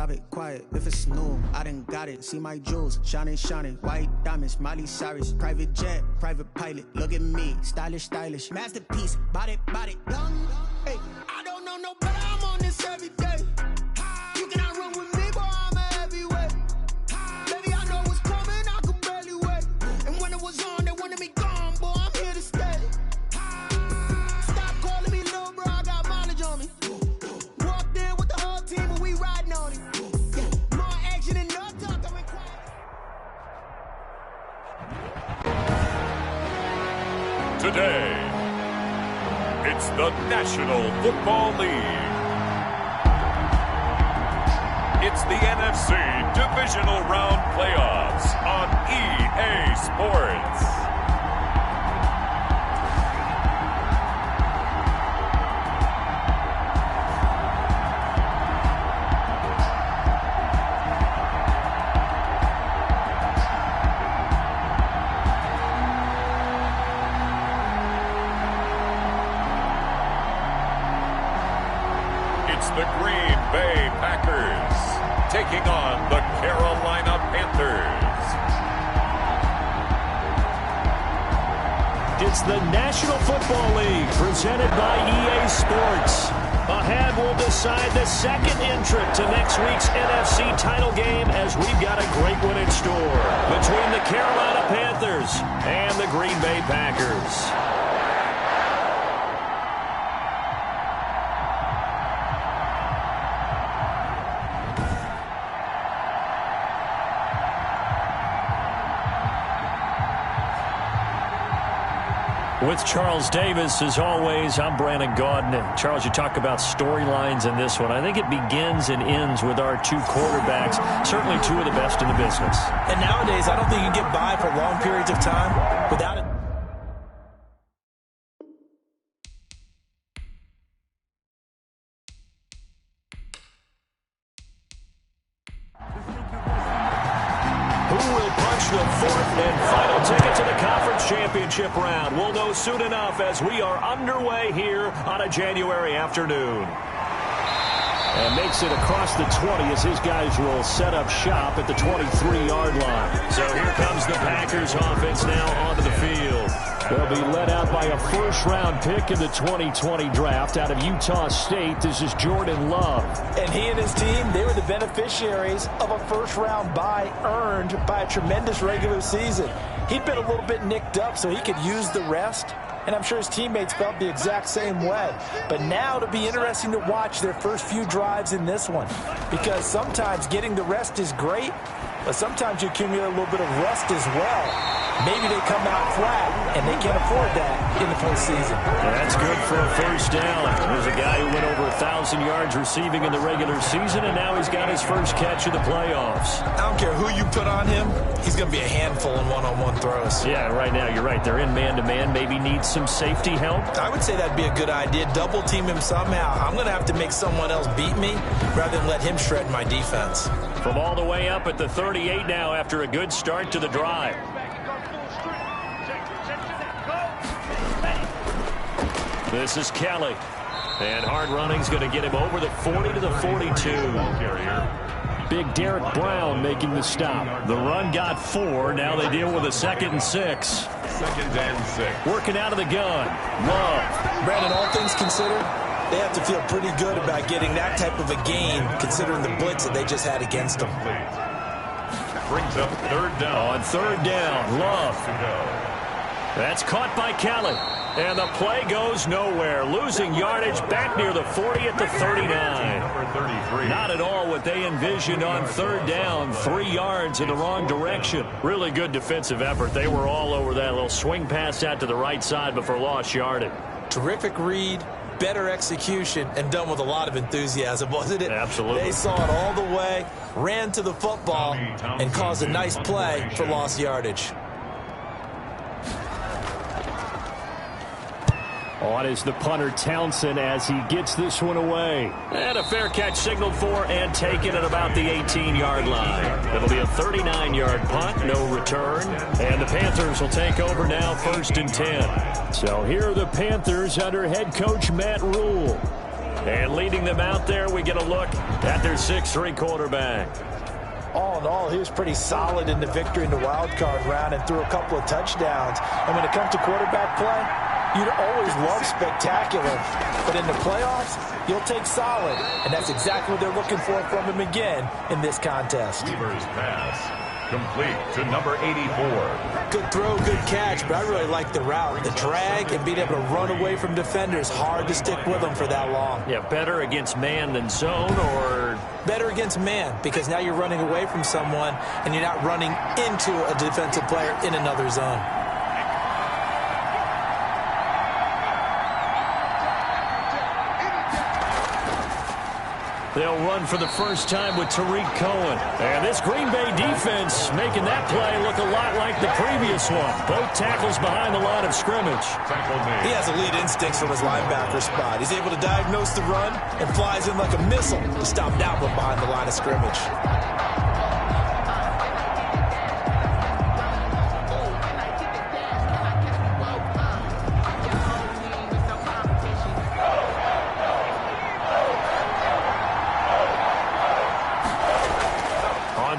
Private, quiet, if it's new, I done got it. See my jewels, shining, shining. White diamonds, Miley Cyrus. Private jet, private pilot. Look at me, stylish, stylish. Masterpiece, body, body, young. Hey, I don't know no better, I'm on this every day. You cannot run with me, boy, I'm a heavyweight. Baby, I know what's coming, I could barely wait. And when it was on, they wanted me gone, boy, I'm here to stay. Stop calling me little bro, I got mileage on me. Walked in with the whole team and we riding on it. Yeah, more action and no talk, I'm in quiet. Today, it's the National Football League. It's the NFC Divisional Round Playoffs on EA Sports. It's the Green Bay Packers taking on the Carolina Panthers. It's the National Football League presented by EA Sports. Ahead, we'll decide the second entrant to next week's NFC title game as we've got a great one in store between the Carolina Panthers and the Green Bay Packers. With Charles Davis, as always, I'm Brandon Gaudin. And Charles, you talk about storylines in this one. I think it begins and ends with our two quarterbacks, certainly two of the best in the business. And nowadays, I don't think you can get by for long periods of time without it. Who will punch the fourth and final ticket to the conference championship round? We'll know soon enough as we are underway here on a January afternoon. And makes it across the 20 as his guys will set up shop at the 23-yard line. So here comes the Packers offense now onto the field. They'll be led out by a first-round pick in the 2020 draft out of Utah State. This is Jordan Love. And he and his team, they were the beneficiaries of a first-round bye earned by a tremendous regular season. He'd been a little bit nicked up, so he could use the rest. And I'm sure his teammates felt the exact same way. But now it'll be interesting to watch their first few drives in this one. Because sometimes getting the rest is great, but sometimes you accumulate a little bit of rust as well. Maybe they come out flat, and they can't afford that in the postseason. That's good for a first down. There's a guy who went over 1,000 yards receiving in the regular season, and now he's got his first catch of the playoffs. I don't care who you put on him, he's going to be a handful in one-on-one throws. Yeah, right now you're right. They're in man-to-man. Maybe needs some safety help. I would say that'd be a good idea. Double team him somehow. I'm going to have to make someone else beat me rather than let him shred my defense. From all the way up at the 38 now after a good start to the drive. This is Kelly. And hard running's going to get him over the 40 to the 42. Big Derek Brown making the stop. The run got 4. Now they deal with a 2nd and 6. 2nd and 6. Working out of the gun. Love. Brandon, all things considered, they have to feel pretty good about getting that type of a gain considering the blitz that they just had against them. Brings up 3rd down. On 3rd down, Love. That's caught by Kelly. And the play goes nowhere. Losing yardage back near the 40 at the 39. Not at all what they envisioned on 3rd down. 3 yards in the wrong direction. Really good defensive effort. They were all over that little swing pass out to the right side before lost yardage. Terrific read, better execution, and done with a lot of enthusiasm, wasn't it? Absolutely. They saw it all the way, ran to the football, and caused a nice play for lost yardage. On is the punter Townsend as he gets this one away. And a fair catch signaled for and taken at about the 18-yard line. It'll be a 39-yard punt, no return. And the Panthers will take over now 1st and 10. So here are the Panthers under head coach Matt Rule. And leading them out there, we get a look at their 6'3" quarterback. All in all, he was pretty solid in the victory in the wild card round and threw a couple of touchdowns. And when it comes to quarterback play, you'd always love spectacular. But in the playoffs, you'll take solid. And that's exactly what they're looking for from him again in this contest. Weaver's pass complete to number 84. Good throw, good catch, but I really like the route. The drag and being able to run away from defenders, hard to stick with them for that long. Yeah, better against man than zone, or? Better against man, because now you're running away from someone and you're not running into a defensive player in another zone. They'll run for the first time with Tariq Cohen. And this Green Bay defense making that play look a lot like the previous one. Both tackles behind the line of scrimmage. He has elite instincts from his linebacker spot. He's able to diagnose the run and flies in like a missile to stop that one behind the line of scrimmage.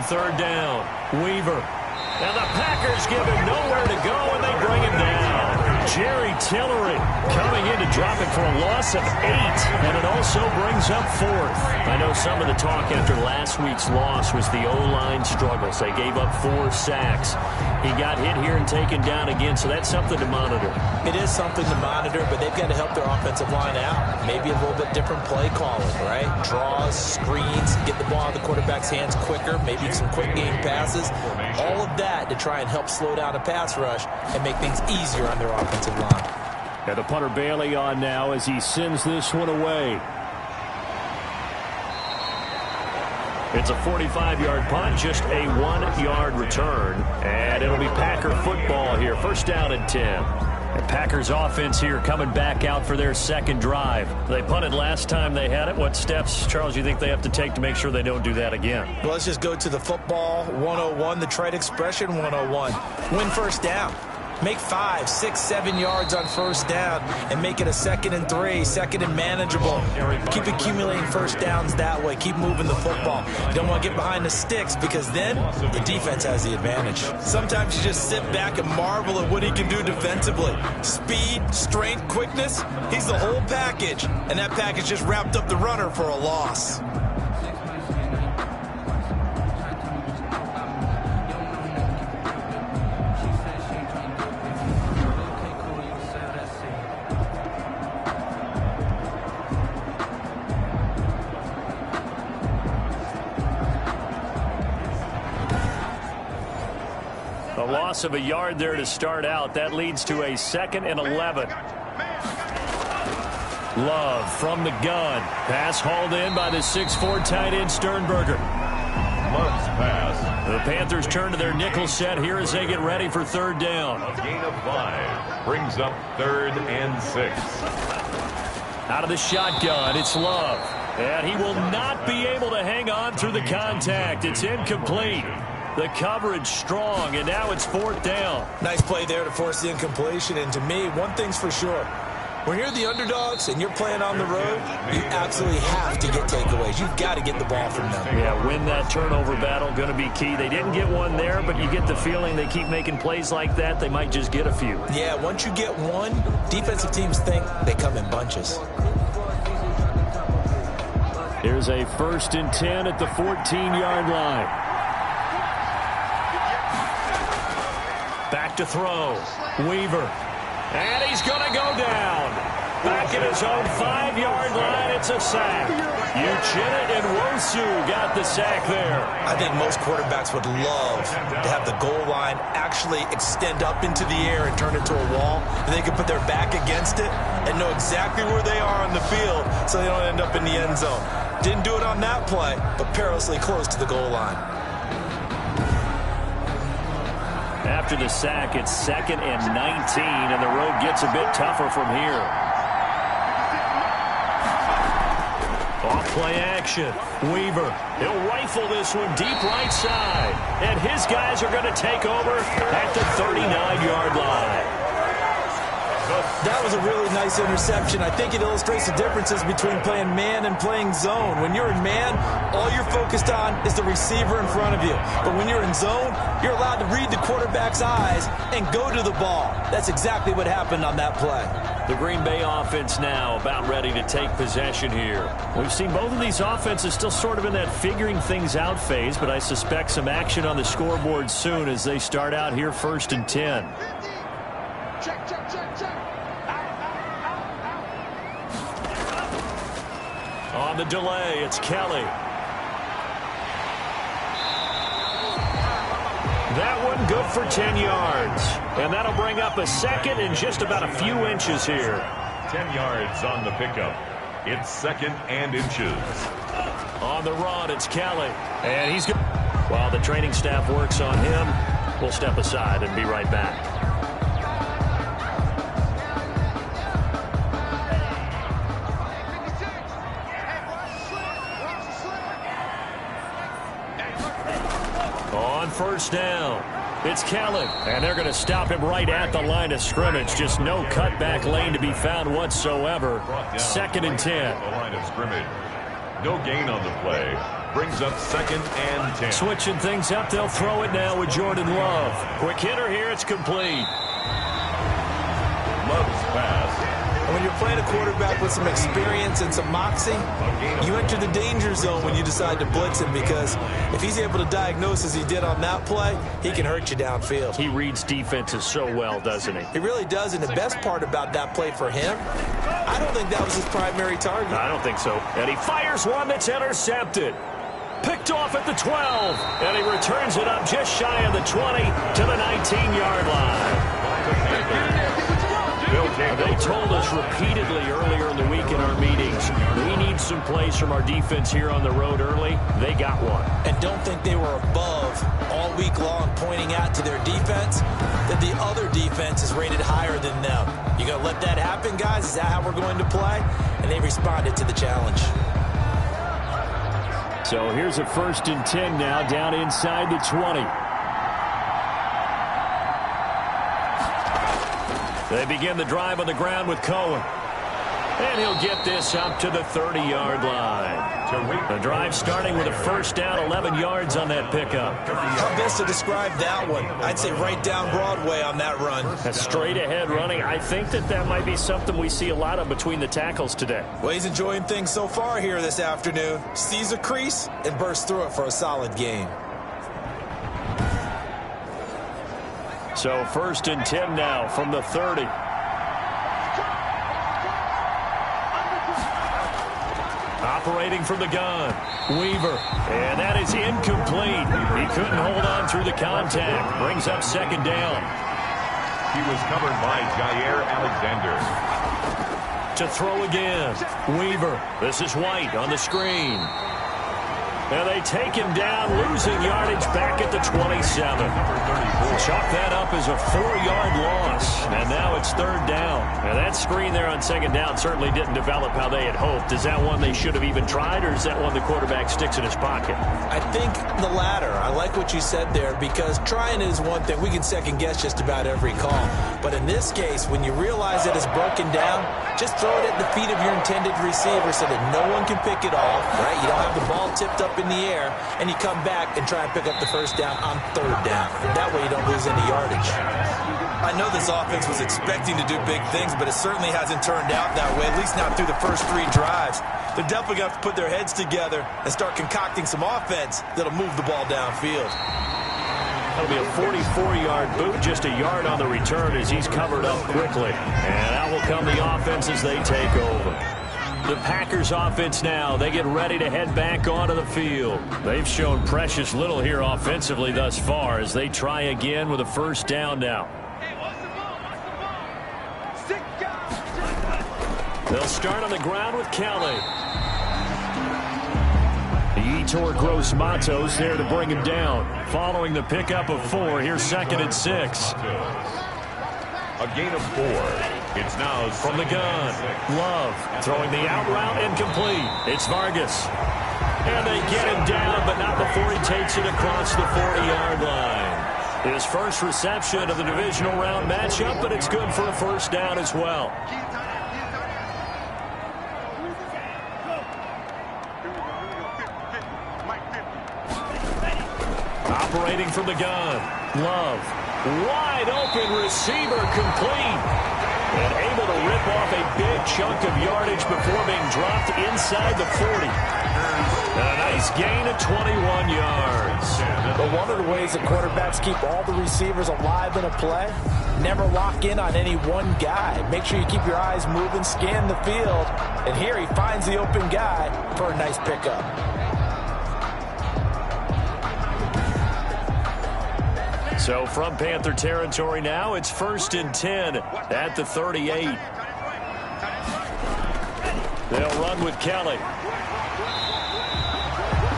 Third down, Weaver. Now the Packers give him nowhere to go, and they bring him down. Jerry Tillery coming in to drop it for a loss of 8, and it also brings up 4th. I know some of the talk after last week's loss was the O-line struggles. They gave up 4 sacks. He got hit here and taken down again, so that's something to monitor. It is something to monitor, but they've got to help their offensive line out. Maybe a little bit different play calling, right? Draws, screens, get the ball in the quarterback's hands quicker, maybe some quick game passes. All of that to try and help slow down a pass rush and make things easier on their offensive line. And the punter Bailey on now as he sends this one away. It's a 45-yard punt, just a 1-yard return. And it'll be Packer football here. First down and 10. And Packers offense here coming back out for their second drive. They punted last time they had it. What steps, Charles, you think they have to take to make sure they don't do that again? Well, let's just go to the football 101, the trade expression 101. Win first down. Make 5, 6, 7 yards on first down and make it a 2nd and 3, 2nd and manageable. Keep accumulating first downs that way. Keep moving the football. You don't want to get behind the sticks because then the defense has the advantage. Sometimes you just sit back and marvel at what he can do defensively. Speed, strength, quickness, he's the whole package. And that package just wrapped up the runner for a loss. Loss of a yard there to start out. That leads to a 2nd and 11. Love from the gun. Pass hauled in by the 6'4" tight end Sternberger. Love's pass. The Panthers turn to their nickel set here as they get ready for third down. A gain of 5 brings up 3rd and 6. Out of the shotgun, it's Love. And he will not be able to hang on through the contact. It's incomplete. The coverage strong, and now it's 4th down. Nice play there to force the incompletion. And to me, one thing's for sure. When you're the underdogs and you're playing on the road, you absolutely have to get takeaways. You've got to get the ball from them. Yeah, win that turnover battle, going to be key. They didn't get one there, but you get the feeling they keep making plays like that, they might just get a few. Yeah, once you get one, defensive teams think they come in bunches. Here's a 1st and 10 at the 14-yard line. Back to throw. Weaver. And he's going to go down. Back at his own 5-yard line, it's a sack. Uchenna and Wosu got the sack there. I think most quarterbacks would love to have the goal line actually extend up into the air and turn into a wall. And they can put their back against it and know exactly where they are on the field so they don't end up in the end zone. Didn't do it on that play, but perilously close to the goal line. After the sack, it's 2nd and 19, and the road gets a bit tougher from here. Off play action. Weaver. He'll rifle this one deep right side. And his guys are going to take over at the 39-yard line. That was a really nice interception. I think it illustrates the differences between playing man and playing zone. When you're in man, all you're focused on is the receiver in front of you. But when you're in zone, you're allowed to read the quarterback's eyes and go to the ball. That's exactly what happened on that play. The Green Bay offense now about ready to take possession here. We've seen both of these offenses still sort of in that figuring things out phase, but I suspect some action on the scoreboard soon as they start out here 1st and 10. Check, check, check, check. On the delay, it's Kelly. That one good for 10 yards. And that'll bring up a second and just about a few inches here. 10 yards on the pickup. It's 2nd and inches. On the run, it's Kelly. And he's good. While the training staff works on him, we'll step aside and be right back. On 1st down, it's Kelly. And they're going to stop him right at the line of scrimmage. Just no cutback lane to be found whatsoever. 2nd and 10. The line of scrimmage. No gain on the play. Brings up 2nd and 10. Switching things up, they'll throw it now with Jordan Love. Quick hitter here, it's complete. Love's pass. And when you're playing a quarterback with some experience and some moxie, you enter the danger zone when you decide to blitz him, because if he's able to diagnose as he did on that play, he can hurt you downfield. He reads defenses so well, doesn't he? He really does, and the best part about that play for him, I don't think that was his primary target. I don't think so. And he fires one that's intercepted. Picked off at the 12, and he returns it up just shy of the 20 to the 19-yard line. They told us repeatedly earlier in the week in our meetings, we need some plays from our defense here on the road early. They got one. And don't think they were above all week long pointing out to their defense that the other defense is rated higher than them. You going to let that happen, guys? Is that how we're going to play? And they responded to the challenge. So here's a 1st and 10 now down inside the 20. They begin the drive on the ground with Cohen. And he'll get this up to the 30-yard line. The drive starting with a 1st down, 11 yards on that pickup. How best to describe that one? I'd say right down Broadway on that run. A straight-ahead running. I think that might be something we see a lot of between the tackles today. Well, he's enjoying things so far here this afternoon. Sees a crease and bursts through it for a solid gain. So 1st and 10 now from the 30. Operating from the gun, Weaver. And that is incomplete. He couldn't hold on through the contact. Brings up 2nd down. He was covered by Jair Alexander. To throw again, Weaver. This is White on the screen. And they take him down, losing yardage back at the 27. Chalk that up as a 4-yard loss. And now it's 3rd down. And that screen there on 2nd down certainly didn't develop how they had hoped. Is that one they should have even tried, or is that one the quarterback sticks in his pocket? I think the latter. I like what you said there, because trying is one thing. We can second-guess just about every call. But in this case, when you realize that it's broken down, just throw it at the feet of your intended receiver so that no one can pick it off, right? You don't have the ball tipped up in the air, and you come back and try and pick up the 1st down on 3rd down. That way you don't lose any yardage. I know this offense was expecting to do big things, but it certainly hasn't turned out that way, at least not through the first 3 drives. They're definitely going to have to put their heads together and start concocting some offense that'll move the ball downfield. That'll be a 44-yard boot, just a yard on the return as he's covered up quickly. And out will come the offense as they take over. The Packers offense now, they get ready to head back onto the field. They've shown precious little here offensively thus far as they try again with a 1st down now. They'll start on the ground with Kelly. Yetur Gross-Matos there to bring him down. Following the pickup of 4, here's 2nd and 6. A gain of 4. It's now from the gun. Love throwing the out route incomplete. It's Vargas. And they get him down, but not before he takes it across the 40-yard line. His first reception of the divisional round matchup, but it's good for a first down as well. Operating from the gun, Love. Wide open receiver, complete. And able to rip off a big chunk of yardage before being dropped inside the 40. A nice gain of 21 yards. But one of the ways that quarterbacks keep all the receivers alive in a play, never lock in on any one guy. Make sure you keep your eyes moving, scan the field. And here he finds the open guy for a nice pickup. So from Panther territory now, it's 1st and 10 at the 38. They'll run with Kelly.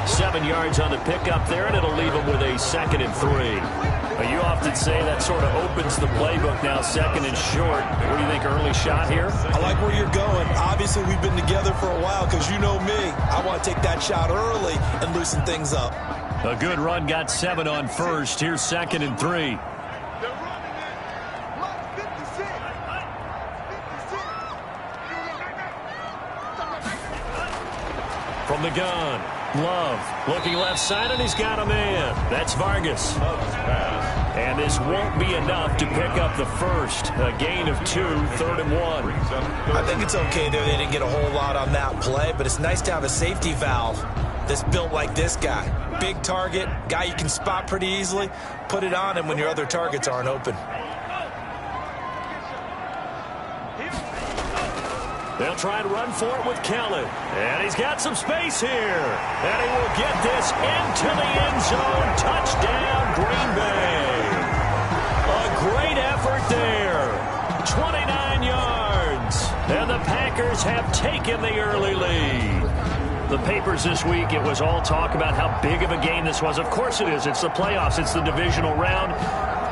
7 yards on the pickup there, and it'll leave them with a 2nd and 3. You often say that sort of opens the playbook now, 2nd and short. What do you think, early shot here? I like where you're going. Obviously, we've been together for a while because you know me. I want to take that shot early and loosen things up. A good run, got 7 on first. Here's 2nd and 3. From the gun, Love looking left side, and he's got a man. That's Vargas. And this won't be enough to pick up the first. A gain of 2, 3rd and 1. I think it's okay there. They didn't get a whole lot on that play, but it's nice to have a safety valve that's built like this guy. Big target, guy you can spot pretty easily. Put it on him when your other targets aren't open. They'll try and run for it with Kelly. And he's got some space here. And he will get this into the end zone. Touchdown, Green Bay. A great effort there. 29 yards. And the Packers have taken the early lead. The papers this week, it was all talk about how big of a game this was. Of course it is. It's the playoffs. It's the divisional round.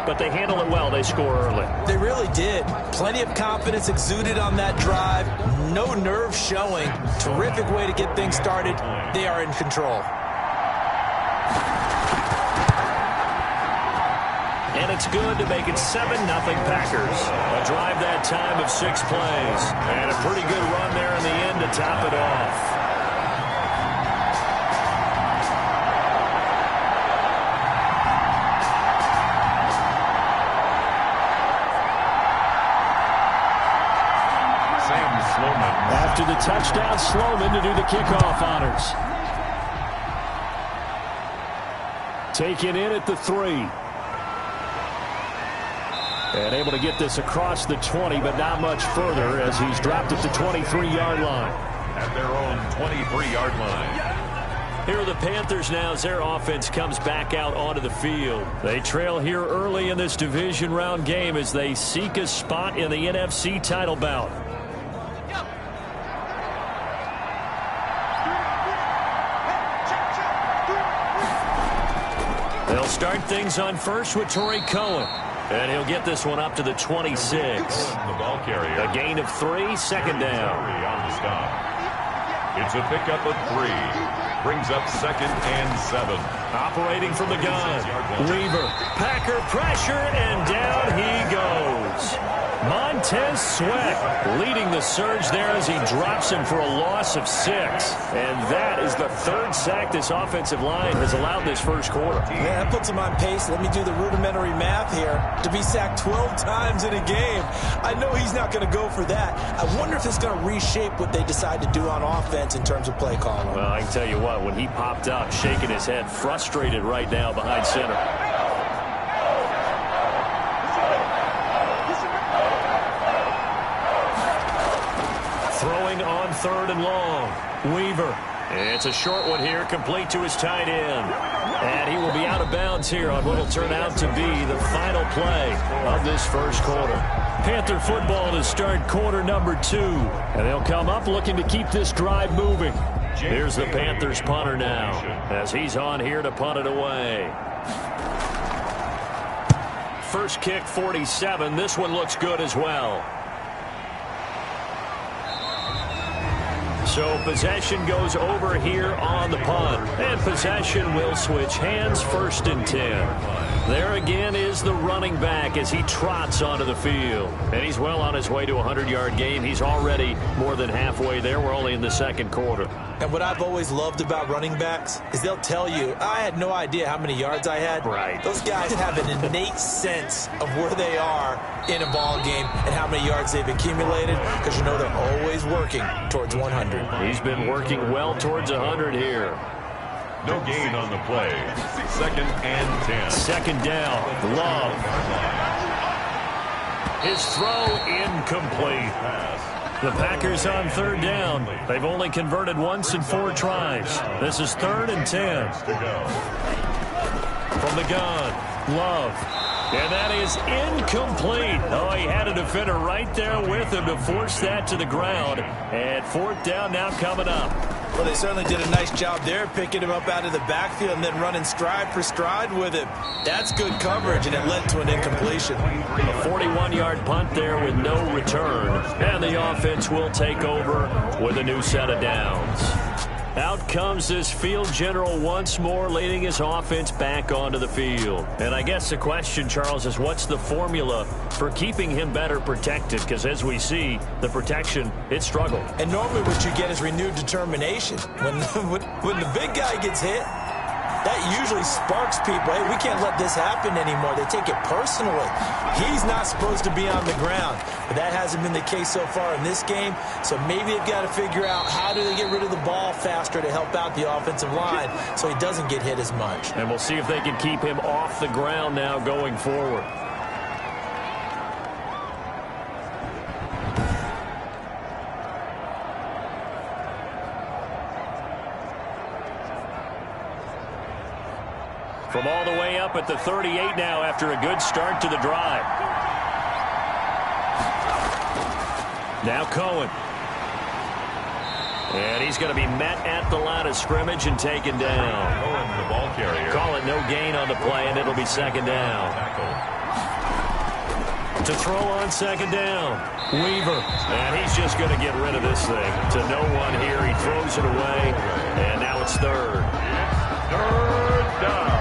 But they handle it well. They score early. They really did. Plenty of confidence exuded on that drive. No nerve showing. Terrific way to get things started. They are in control. And it's good to make it 7-0 Packers. A drive that time of 6 plays. And a pretty good run there in the end to top it off. After the touchdown, Sloman to do the kickoff honors. Taken in at the 3. And able to get this across the 20, but not much further as he's dropped at the 23-yard line. At their own 23-yard line. Here are the Panthers now as their offense comes back out onto the field. They trail here early in this division round game as they seek a spot in the NFC title bout. They'll start things on first with Torrey Cohen. And he'll get this one up to the 26. The ball carrier. A gain of 3, 2nd down. On the stop. It's a pickup of 3. Brings up 2nd and 7. Operating from the gun. Weaver. Packer pressure, and down he goes. Montez Sweat leading the surge there as he drops him for a loss of 6. And that is the 3rd sack this offensive line has allowed this first quarter. Yeah, that puts him on pace. Let me do the rudimentary math here. To be sacked 12 times in a game, I know he's not going to go for that. I wonder if it's going to reshape what they decide to do on offense in terms of play calling. Well, I can tell you what, when he popped up, shaking his head, frustrated right now behind center. Throwing on 3rd and long. Weaver. It's a short one here, complete to his tight end. And he will be out of bounds here on what will turn out to be the final play of this first quarter. Panther football to start quarter number 2. And they'll come up looking to keep this drive moving. Here's the Panthers punter now as he's on here to punt it away. First kick, 47. This one looks good as well. So possession goes over here on the punt. And possession will switch hands, 1st and 10. There again is the running back as he trots onto the field. And he's well on his way to a 100-yard game. He's already more than halfway there. We're only in the second quarter. And what I've always loved about running backs is they'll tell you, I had no idea how many yards I had. Right. Those guys have an innate sense of where they are in a ball game and how many yards they've accumulated, because you know they're always working towards 100. He's been working well towards 100 here. No gain on the play. 2nd and 10. Second down. Love. His throw incomplete. The Packers on 3rd down. They've only converted once in 4 tries. This is 3rd and 10. From the gun, Love. And that is incomplete. Oh, he had a defender right there with him to force that to the ground. And 4th down now coming up. Well, they certainly did a nice job there, picking him up out of the backfield and then running stride for stride with him. That's good coverage, and it led to an incompletion. A 41-yard punt there with no return. And the offense will take over with a new set of downs. Out comes this field general once more, leading his offense back onto the field. And I guess the question, Charles, is what's the formula for keeping him better protected? Because as we see, the protection, it struggled. And normally what you get is renewed determination. When the big guy gets hit, that usually sparks people. Hey, we can't let this happen anymore. They take it personally. He's not supposed to be on the ground. But that hasn't been the case so far in this game. So maybe they've got to figure out how do they get rid of the ball faster to help out the offensive line so he doesn't get hit as much. And we'll see if they can keep him off the ground now going forward. From all the way up at the 38 now after a good start to the drive. Now Cohen. And he's going to be met at the line of scrimmage and taken down. Cohen, the ball carrier. Call it no gain on the play, and it'll be 2nd down. To throw on 2nd down, Weaver. And he's just going to get rid of this thing. To no one here. He throws it away, and now it's 3rd. 3rd down.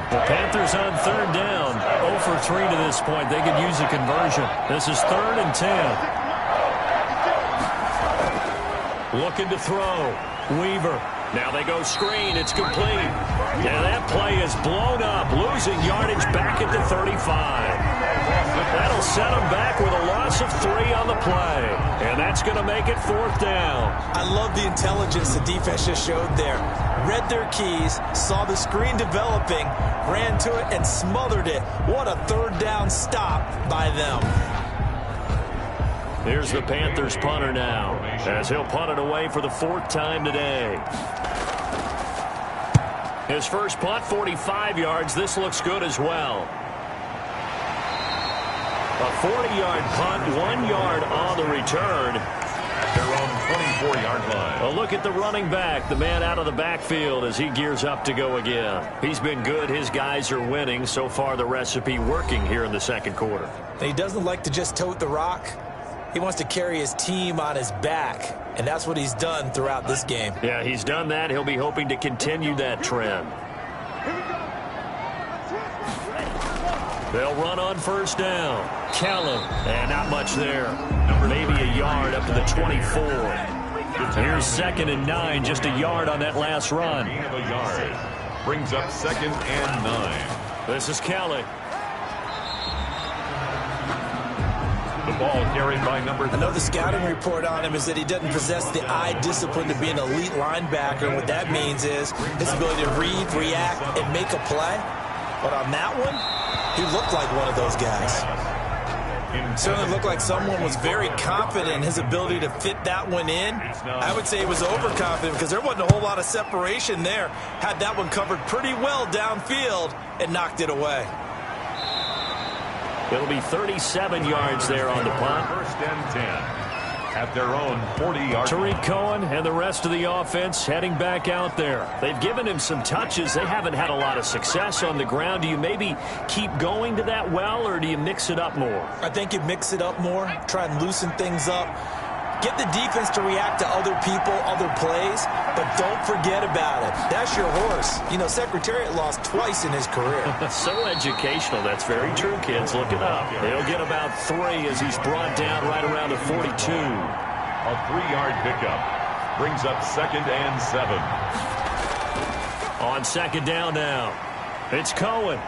The Panthers on 3rd down. 0 for 3 to this point. They could use a conversion. This is 3rd and 10. Looking to throw. Weaver. Now they go screen. It's complete. And that play is blown up. Losing yardage back at the 35. That'll set them back with a loss of 3 on the play. And that's going to make it 4th down. I love the intelligence the defense just showed there. Read their keys, saw the screen developing, ran to it, and smothered it. What a 3rd down stop by them. Here's the Panthers punter now, as he'll punt it away for the 4th time today. His first punt, 45 yards. This looks good as well. A 40-yard punt, 1 yard on the return. At their own 24-yard line. A look at the running back, the man out of the backfield as he gears up to go again. He's been good. His guys are winning. So far, the recipe working here in the 2nd quarter. And he doesn't like to just tote the rock. He wants to carry his team on his back, and that's what he's done throughout this game. Yeah, he's done that. He'll be hoping to continue that trend. They'll run on 1st down. Callum, and not much there. Maybe a yard up to the 24. Here's 2nd and 9, just a yard on that last run. Gain of a yard. Brings up 2nd and 9. This is Kelly. The ball carried by number 3. I know the scouting report on him is that he doesn't possess the eye discipline to be an elite linebacker. And what that means is his ability to read, react, and make a play. But on that one, he looked like one of those guys. Certainly looked like someone was very confident in his ability to fit that one in. I would say he was overconfident because there wasn't a whole lot of separation there. Had that one covered pretty well downfield and knocked it away. It'll be 37 yards there on the punt. 1st and 10. At their own 40-yard line. Tariq Cohen and the rest of the offense heading back out there. They've given him some touches. They haven't had a lot of success on the ground. Do you maybe keep going to that well, or do you mix it up more? I think you mix it up more, try and loosen things up. Get the defense to react to other people, other plays, but don't forget about it. That's your horse. You know, Secretariat lost twice in his career. So educational. That's very true, kids. Look it up. He'll get about 3 as he's brought down right around the 42. A 3-yard pickup brings up 2nd and 7. On 2nd down now, it's Cohen.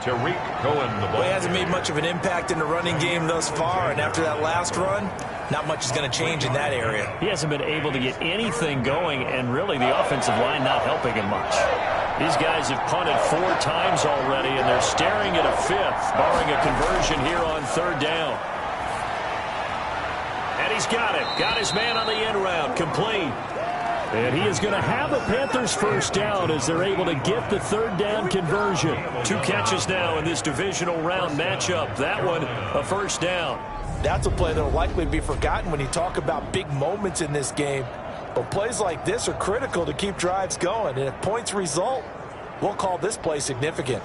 Tariq Cohen, the ball. Well, he hasn't made much of an impact in the running game thus far, and after that last run, not much is going to change in that area. He hasn't been able to get anything going, and really the offensive line not helping him much. These guys have punted 4 times already, and they're staring at a 5th, barring a conversion here on 3rd down. And he's got it. Got his man on the end route. Complete. And he is going to have a Panthers first down as they're able to get the 3rd down conversion. 2 catches now in this divisional round matchup. That one, a first down. That's a play that will likely be forgotten when you talk about big moments in this game. But plays like this are critical to keep drives going. And if points result, we'll call this play significant.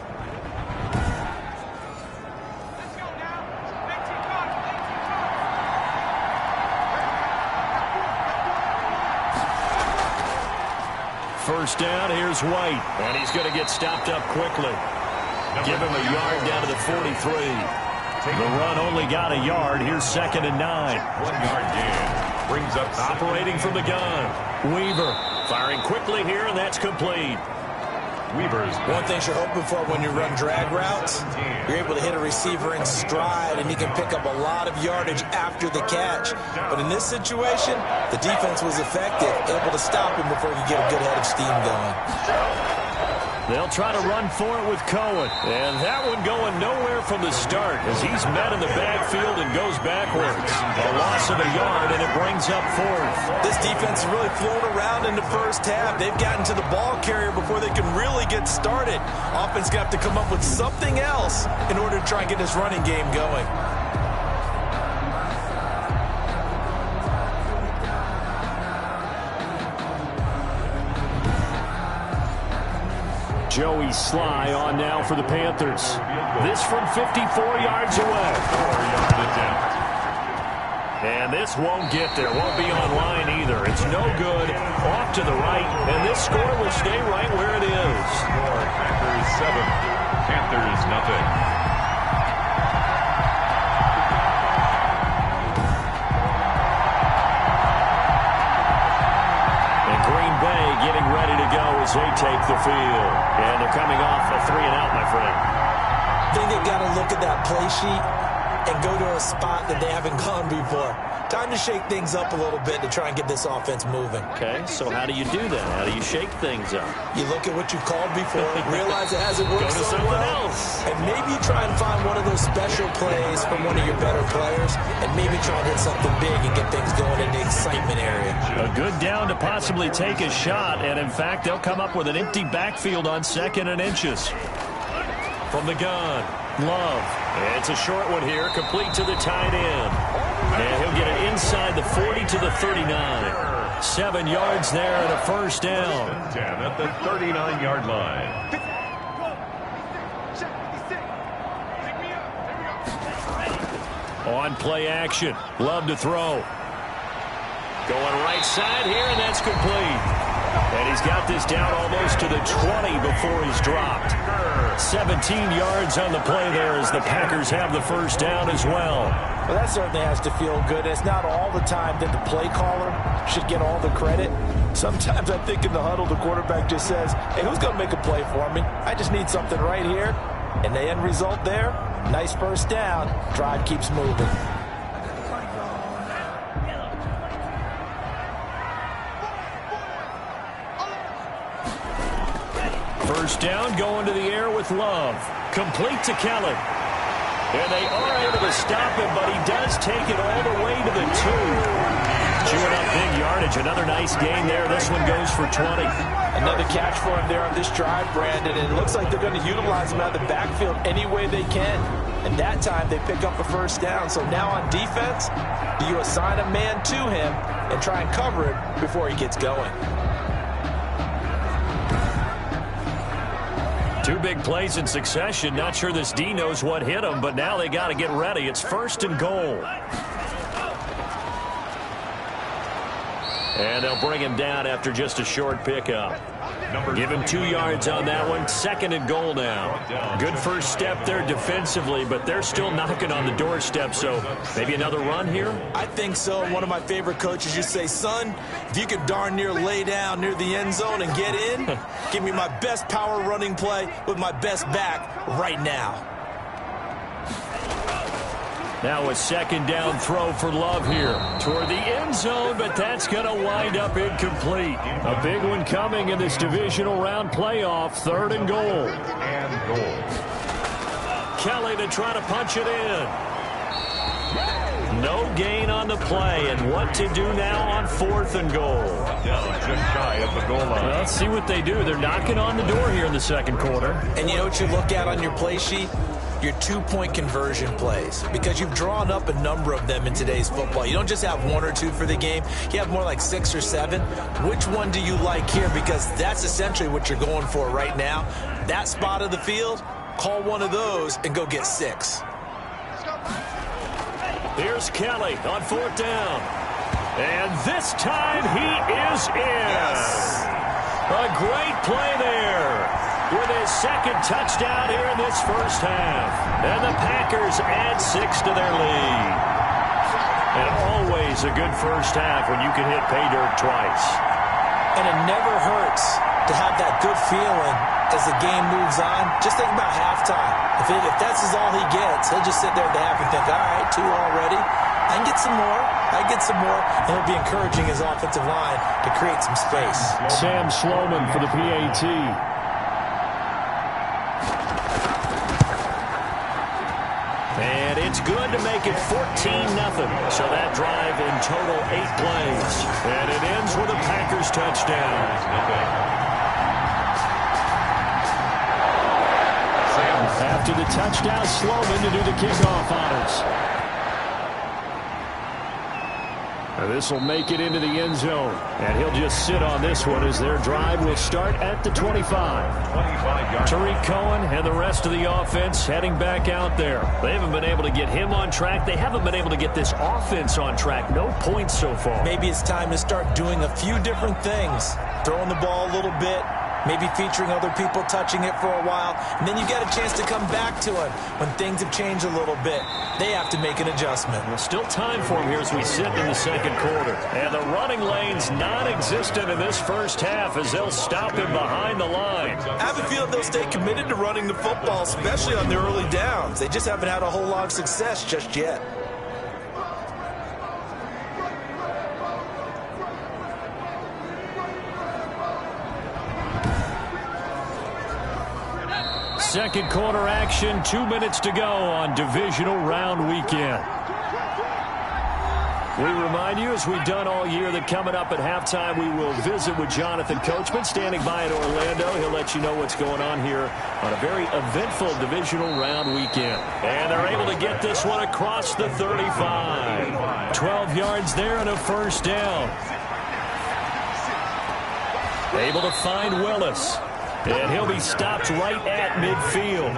First down, here's White. And he's going to get stopped up quickly. Give him a yard down to the 43. The run only got a yard. Here's 2nd and 9. 1-yard gain brings up operating from the gun. Weaver firing quickly here, and that's complete. Weaver's one thing you're hoping for when you run drag routes, you're able to hit a receiver in stride, and you can pick up a lot of yardage after the catch. But in this situation, the defense was effective, able to stop him before he could get a good head of steam going. They'll try to run for it with Cohen. And that one going nowhere from the start as he's met in the backfield and goes backwards. A loss of a yard, and it brings up 4th. This defense has really flown around in the first half. They've gotten to the ball carrier before they can really get started. Offense got to come up with something else in order to try and get this running game going. Joey Sly on now for the Panthers. This from 54 yards away. 4-yard attempt. And this won't get there. Won't be on line either. It's no good. Off to the right. And this score will stay right where it is. Score, Packers 7. Panthers nothing. Getting ready to go as they take the field. And they're coming off a 3-and-out, my friend. I think they've got to look at that play sheet and go to a spot that they haven't gone before. Time to shake things up a little bit to try and get this offense moving. Okay, so how do you do that? How do you shake things up? You look at what you called before, realize it hasn't worked so well, else. and maybe you try and find one of those special plays from one of your better players, and maybe try and hit something big and get things going in the excitement area. A good down to possibly take a shot, and in fact, they'll come up with an empty backfield on 2nd and inches. From the gun, Love. It's a short one here, complete to the tight end. And he'll get it inside the 40 to the 39. 7 yards there and a first down. 10 at the 39-yard line. On play action. Love to throw. Going right side here, and that's complete. And he's got this down almost to the 20 before he's dropped. 17 yards on the play there as the Packers have the first down as well. Well, that certainly has to feel good. It's not all the time that the play caller should get all the credit. Sometimes I think in the huddle, the quarterback just says, hey, who's going to make a play for me? I just need something right here. And the end result there, nice first down. Drive keeps moving. First down, going to the air with Love. Complete to Kelly. And they are able to stop him, but he does take it all the way to the 2. Chewing up big yardage. Another nice gain there. This one goes for 20. Another catch for him there on this drive, Brandon. And it looks like they're going to utilize him out of the backfield any way they can. And that time they pick up a first down. So now on defense, do you assign a man to him and try and cover it before he gets going? Two big plays in succession. Not sure this D knows what hit him, but now they got to get ready. It's 1st and goal. And they'll bring him down after just a short pickup. Give him 2 yards on that one. 2nd and goal now. Good first step there defensively, but they're still knocking on the doorstep, so maybe another run here? I think so. One of my favorite coaches used to say, son, if you could darn near lay down near the end zone and get in, give me my best power running play with my best back right now. Now a 2nd down throw for Love here toward the end zone, but that's going to wind up incomplete. A big one coming in this divisional round playoff. 3rd and goal. Kelly to try to punch it in. No gain on the play, and what to do now on 4th and goal. Just shy of the goal line. Well, let's see what they do. They're knocking on the door here in the 2nd quarter. And you know what you look at on your play sheet? Your 2-point conversion plays, because you've drawn up a number of them in today's football. You don't just have 1 or 2 for the game. You have more like 6 or 7. Which one do you like here? Because that's essentially what you're going for right now. That spot of the field, call one of those and go get 6. Here's Kelly on 4th down. And this time he is in. Yes. A great play there with his 2nd touchdown here in this first half. And the Packers add 6 to their lead. And always a good first half when you can hit pay dirt twice. And it never hurts to have that good feeling as the game moves on. Just think about halftime. If that's all he gets, he'll just sit there at the half and think, all right, 2 already. I can get some more. I get some more. And he'll be encouraging his offensive line to create some space. Sam Sloman for the PAT. And it's good to make it 14-0. So that drive in total 8 plays. And it ends with a Packers touchdown. After the touchdown, Sloman to do the kickoff honors. This will make it into the end zone. And he'll just sit on this one as their drive will start at the 25. Tariq Cohen and the rest of the offense heading back out there. They haven't been able to get him on track. They haven't been able to get this offense on track. No points so far. Maybe it's time to start doing a few different things. Throwing the ball a little bit. Maybe featuring other people touching it for a while. And then you get a chance to come back to it when things have changed a little bit. They have to make an adjustment. Well, still time for him here as we sit in the 2nd quarter. And the running lane's non-existent in this first half as they'll stop him behind the line. I have a feeling they'll stay committed to running the football, especially on the early downs. They just haven't had a whole lot of success just yet. Second quarter action, 2 minutes to go on divisional round weekend. We remind you, as we've done all year, that coming up at halftime, we will visit with Jonathan Coachman standing by in Orlando. He'll let you know what's going on here on a very eventful divisional round weekend. And they're able to get this one across the 35. 12 yards there and a 1st down. Able to find Willis. And he'll be stopped right at midfield.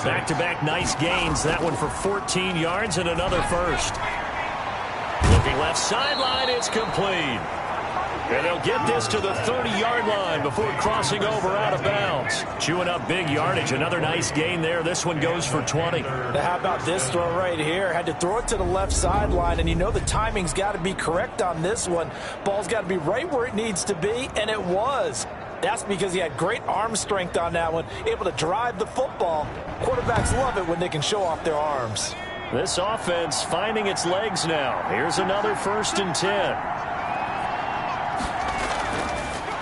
Back-to-back nice gains. That one for 14 yards and another 1st. Looking left sideline, it's complete. And they'll get this to the 30-yard line before crossing over out of bounds. Chewing up big yardage. Another nice gain there. This one goes for 20. Now, how about this throw right here? Had to throw it to the left sideline, and you know the timing's got to be correct on this one. Ball's got to be right where it needs to be, and it was. That's because he had great arm strength on that one, able to drive the football. Quarterbacks love it when they can show off their arms. This offense finding its legs now. Here's another 1st and 10.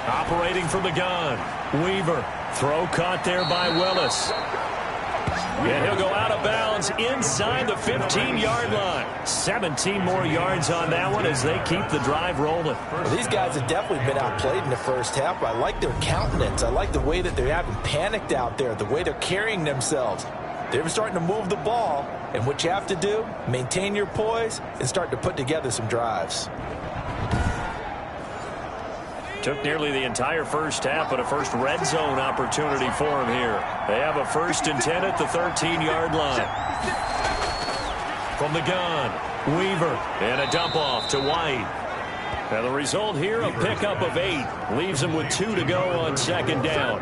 Operating from the gun. Weaver. Throw caught there by Willis. And he'll go out of bounds inside the 15-yard line. 17 more yards on that one as they keep the drive rolling. Well, these guys have definitely been outplayed in the first half. I like their countenance. I like the way that they haven't panicked out there, the way they're carrying themselves. They're starting to move the ball, and what you have to do, maintain your poise and start to put together some drives. Took nearly the entire first half, but a first red zone opportunity for him here. They have a 1st and 10 at the 13-yard line. From the gun, Weaver, and a dump off to White. And the result here, a pickup of 8. Leaves him with 2 to go on 2nd down.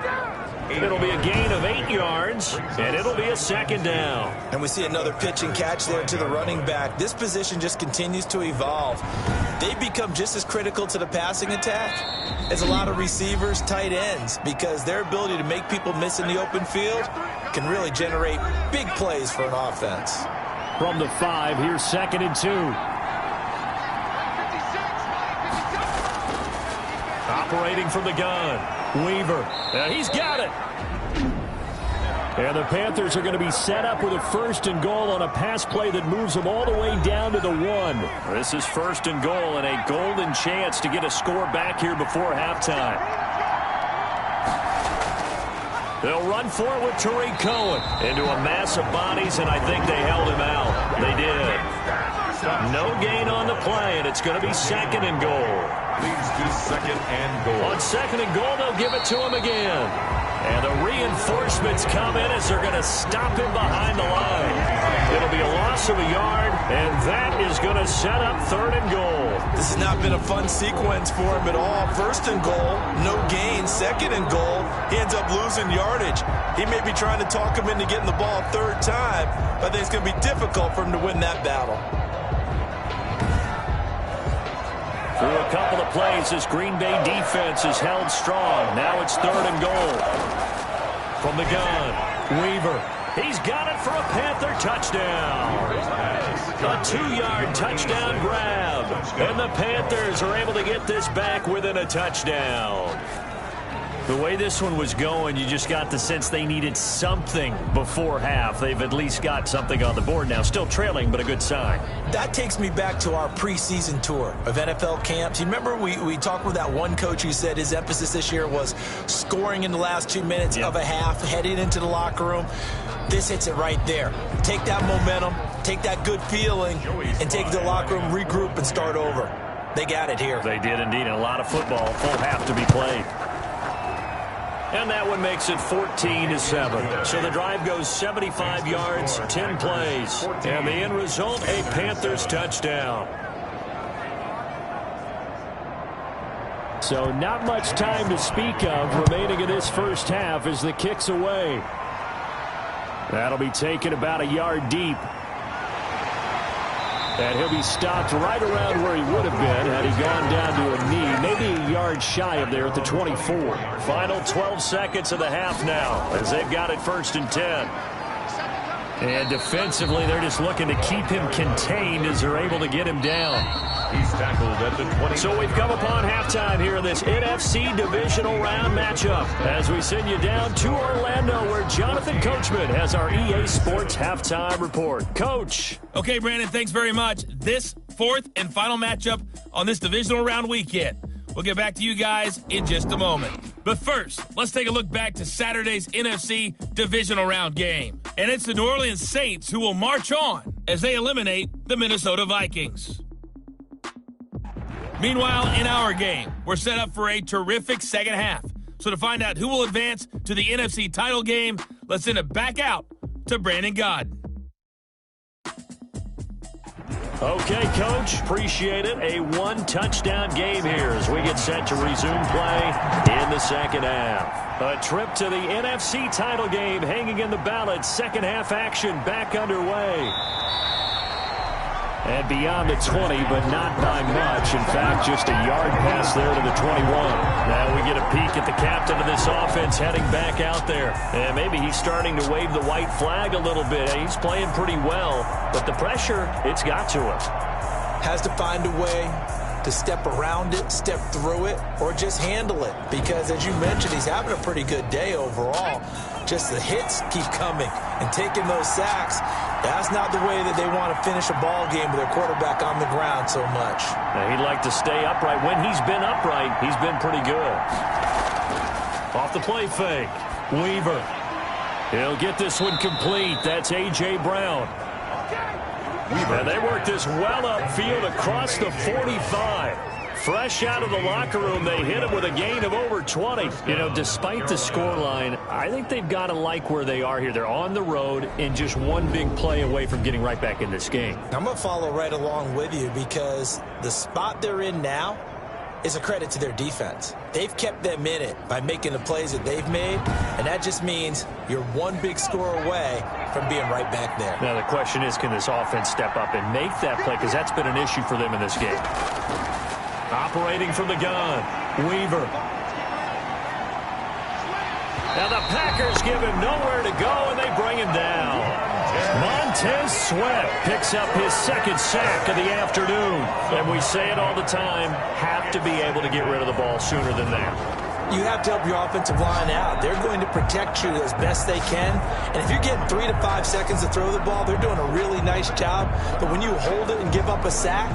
It'll be a gain of 8 yards, and it'll be a 2nd down. And we see another pitch and catch there to the running back. This position just continues to evolve. They become just as critical to the passing attack as a lot of receivers, tight ends, because their ability to make people miss in the open field can really generate big plays for an offense. From the 5, here's 2nd and 2. Operating from the gun, Weaver. He's got it. And the Panthers are going to be set up with a 1st and goal on a pass play that moves them all the way down to the 1. This is 1st and goal and a golden chance to get a score back here before halftime. They'll run for it with Tariq Cohen into a mass of bodies, and I think they held him out. They did. No gain on the play, and it's going to be 2nd and goal. Leads to 2nd and goal. On 2nd and goal, they'll give it to him again. And the reinforcements come in as they're going to stop him behind the line. It'll be a loss of a yard, and that is going to set up 3rd and goal. This has not been a fun sequence for him at all. 1st and goal, no gain. 2nd and goal, he ends up losing yardage. He may be trying to talk him into getting the ball 3rd time, but I think it's going to be difficult for him to win that battle. Through a couple of plays, this Green Bay defense is held strong. Now it's 3rd and goal. From the gun, Weaver. He's got it for a Panther touchdown. A 2-yard touchdown grab. And the Panthers are able to get this back within a touchdown. The way this one was going, you just got the sense they needed something before half. They've at least got something on the board now. Still trailing, but a good sign. That takes me back to our preseason tour of NFL camps. You remember we talked with that one coach who said his emphasis this year was scoring in the last 2 minutes of a half, heading into the locker room. This hits it right there. Take that momentum, take that good feeling, and take it to the locker room, regroup, and start over. They got it here. They did indeed, and a lot of football, full half to be played. And that one makes it 14-7. So the drive goes 75 yards, 10 plays. And the end result, a Panthers touchdown. So not much time to speak of remaining in this first half as the kick's away. That'll be taken about a yard deep. And he'll be stopped right around where he would have been had he gone down to a knee, maybe a yard shy of there at the 24. Final 12 seconds of the half now as they've got it 1st and 10. And defensively, they're just looking to keep him contained as they're able to get him down. He's tackled at the 20. So we've come upon halftime here in this NFC divisional round matchup as we send you down to Orlando where Jonathan Coachman has our EA Sports halftime report. Coach. Okay, Brandon, thanks very much. This 4th and final matchup on this divisional round weekend. We'll get back to you guys in just a moment. But first, let's take a look back to Saturday's NFC divisional round game. And it's the New Orleans Saints who will march on as they eliminate the Minnesota Vikings. Meanwhile, in our game, we're set up for a terrific 2nd half. So to find out who will advance to the NFC title game, let's send it back out to Brandon Godden. Okay, Coach, appreciate it. A 1-touchdown game here as we get set to resume play in the 2nd half. A trip to the NFC title game hanging in the balance. 2nd half action back underway. And beyond the 20, but not by much. In fact, just a yard pass there to the 21. Now we get a peek at the captain of this offense heading back out there. And maybe he's starting to wave the white flag a little bit. He's playing pretty well, but the pressure, it's got to him. Has to find a way to step around it, step through it, or just handle it. Because as you mentioned, he's having a pretty good day overall. Just the hits keep coming and taking those sacks. That's not the way that they want to finish a ball game with their quarterback on the ground so much. Now, he'd like to stay upright. When he's been upright, he's been pretty good. Off the play fake. Weaver. He'll get this one complete. That's A.J. Brown. And they work this well upfield across the 45. Fresh out of the locker room, they hit him with a gain of over 20. You know, despite the scoreline, I think they've got to like where they are here. They're on the road and just one big play away from getting right back in this game. I'm going to follow right along with you because the spot they're in now is a credit to their defense. They've kept them in it by making the plays that they've made, and that just means you're one big score away from being right back there. Now the question is, can this offense step up and make that play? Because that's been an issue for them in this game. Operating from the gun, Weaver. Now the Packers give him nowhere to go, and they bring him down. Montez Sweat picks up his second sack of the afternoon. And we say it all the time, have to be able to get rid of the ball sooner than that. You have to help your offensive line out. They're going to protect you as best they can. And if you're getting 3 to 5 seconds to throw the ball, they're doing a really nice job. But when you hold it and give up a sack,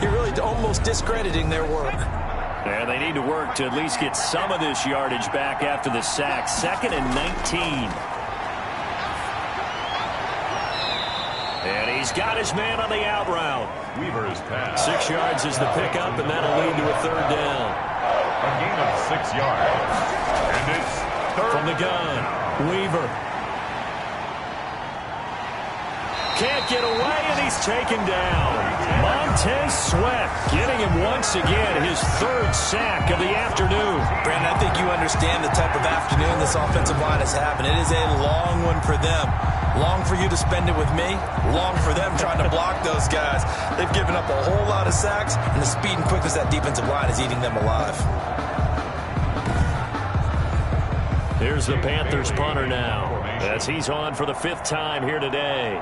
you're really almost discrediting their work. And they need to work to at least get some of this yardage back after the sack. 2nd and 19. And he's got his man on the out route. Weaver's pass. 6 yards is the pickup, and that'll lead to a 3rd down. A gain of 6 yards. And it's third. From the gun, Weaver. Can't get away, and he's taken down. Montez Sweat getting him once again, his 3rd sack of the afternoon. Brandon, I think you understand the type of afternoon this offensive line has had, and it is a long one for them. Long for you to spend it with me, long for them trying to block those guys. They've given up a whole lot of sacks, and the speed and quickness of that defensive line is eating them alive. Here's the Panthers punter now, as he's on for the 5th time here today.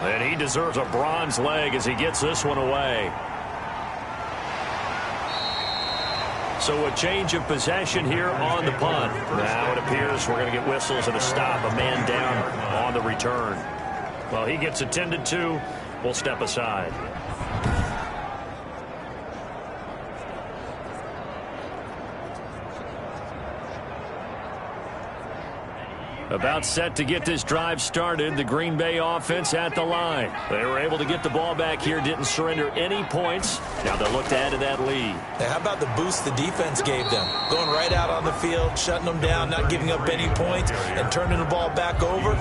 And he deserves a bronze leg as he gets this one away. So a change of possession here on the punt. Now it appears we're going to get whistles and a stop, a man down on the return. Well, he gets attended to. We'll step aside. About set to get this drive started. The Green Bay offense at the line. They were able to get the ball back here, didn't surrender any points. Now they'll look to add to that lead. Now, how about the boost the defense gave them? Going right out on the field, shutting them down, not giving up any points, and turning the ball back over.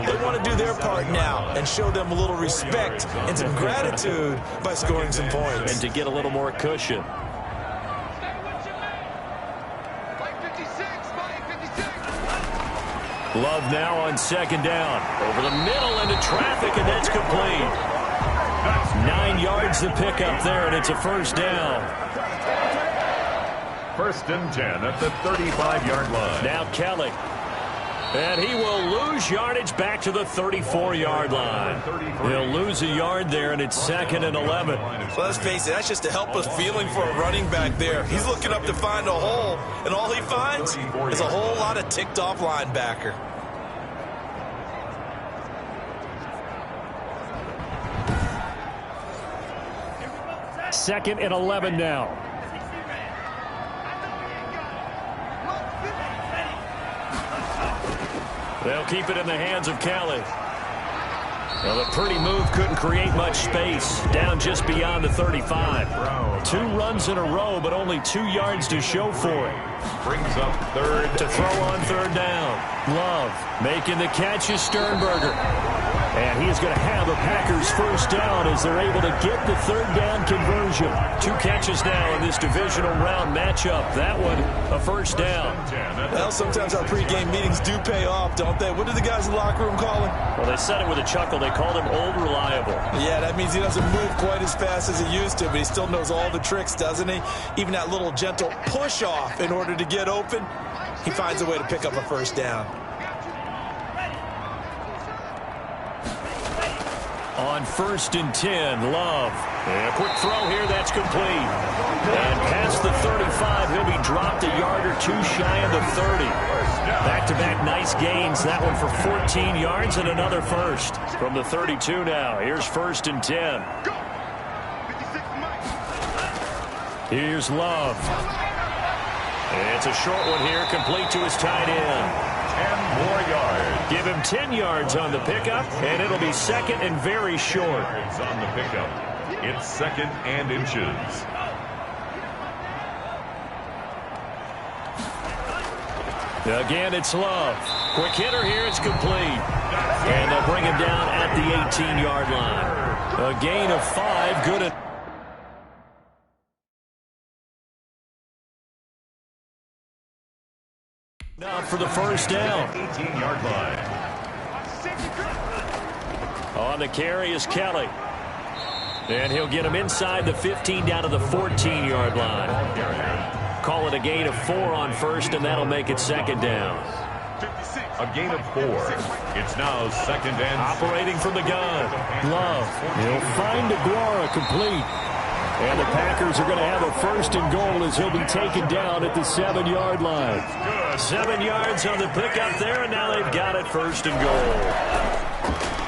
They want to do their part now and show them a little respect and some gratitude by scoring some points. And to get a little more cushion. Love now on 2nd down. Over the middle into traffic, and that's complete. 9 yards to pick up there, and it's a 1st down. 1st and 10 at the 35-yard line. Now Kelly. And he will lose yardage back to the 34-yard line. He'll lose a yard there, and it's 2nd and 11. Well, let's face it, that's just a helpless feeling for a running back there. He's looking up to find a hole, and all he finds is a whole lot of ticked-off linebacker. Second and 11 now. They'll keep it in the hands of Kelly. Well, the pretty move couldn't create much space. Down just beyond the 35. 2 runs in a row, but only 2 yards to show for it. Brings up 3rd. To throw on 3rd down. Love making the catch is Sternberger. And he is going to have a Packers 1st down as they're able to get the 3rd down conversion. 2 catches now in this divisional round matchup. That one, a 1st down. Well, sometimes our pregame meetings do pay off, don't they? What did the guys in the locker room call him? Well, they said it with a chuckle. They called him Old Reliable. Yeah, that means he doesn't move quite as fast as he used to, but he still knows all the tricks, doesn't he? Even that little gentle push-off in order to get open, he finds a way to pick up a 1st down. On 1st and 10, Love. And a quick throw here, that's complete. And past the 35, he'll be dropped a yard or 2 shy of the 30. Back-to-back nice gains. That one for 14 yards and another 1st. From the 32 now, here's 1st and 10. Here's Love. It's a short one here, complete to his tight end. 10 more yards. Give him 10 yards on the pickup, and it'll be 2nd and very short. On the pickup. It's 2nd and inches. Again, it's Love. Quick hitter here. It's complete. And they'll bring him down at the 18-yard line. A gain of 5. Good enough for the first down. 18-yard line. On the carry is Kelly. And he'll get him inside the 15 down to the 14-yard line. Call it a gain of 4 on first, and that'll make it 2nd down. A gain of 4. It's now 2nd and operating from the gun. Love. He'll find DeGuara complete. And the Packers are going to have a 1st and goal as he'll be taken down at the 7-yard line. 7 yards on the pickup there, and now they've got it 1st and goal.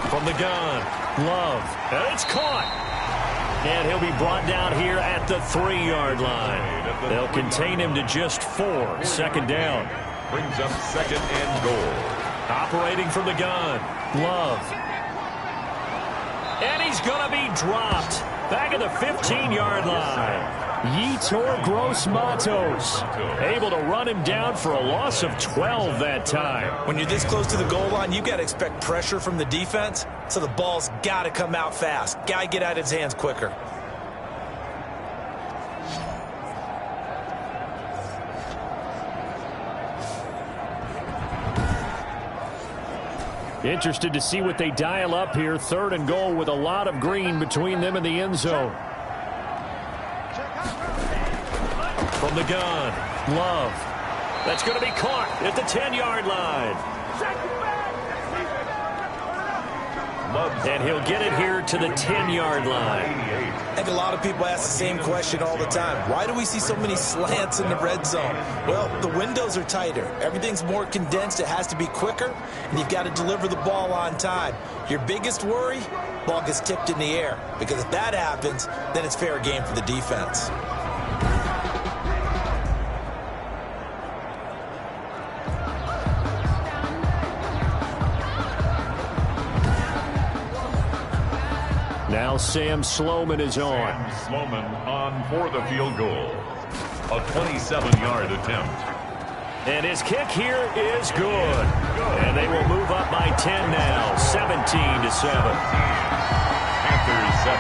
From the gun. Love. And it's caught. And he'll be brought down here at the 3-yard line. They'll contain him to just 4. 2nd down. Brings up 2nd and goal. Operating from the gun. Love. And he's going to be dropped. Back at the 15-yard line. Yetur Gross-Matos able to run him down for a loss of 12 that time. When you're this close to the goal line, you got to expect pressure from the defense, so the ball's got to come out fast. Got to get out of his hands quicker. Interested to see what they dial up here. 3rd and goal with a lot of green between them and the end zone. From the gun, Love. That's going to be caught at the 10-yard line. And he'll get it here to the 10-yard line. I think a lot of people ask the same question all the time. Why do we see so many slants in the red zone? Well, the windows are tighter. Everything's more condensed. It has to be quicker, and you've got to deliver the ball on time. Your biggest worry, ball gets tipped in the air, because if that happens, then it's fair game for the defense. Now Sam Sloman is on. Sam Sloman on for the field goal. A 27-yard attempt. And his kick here is good. And they will move up by 10 now. 17-7. Panthers 7.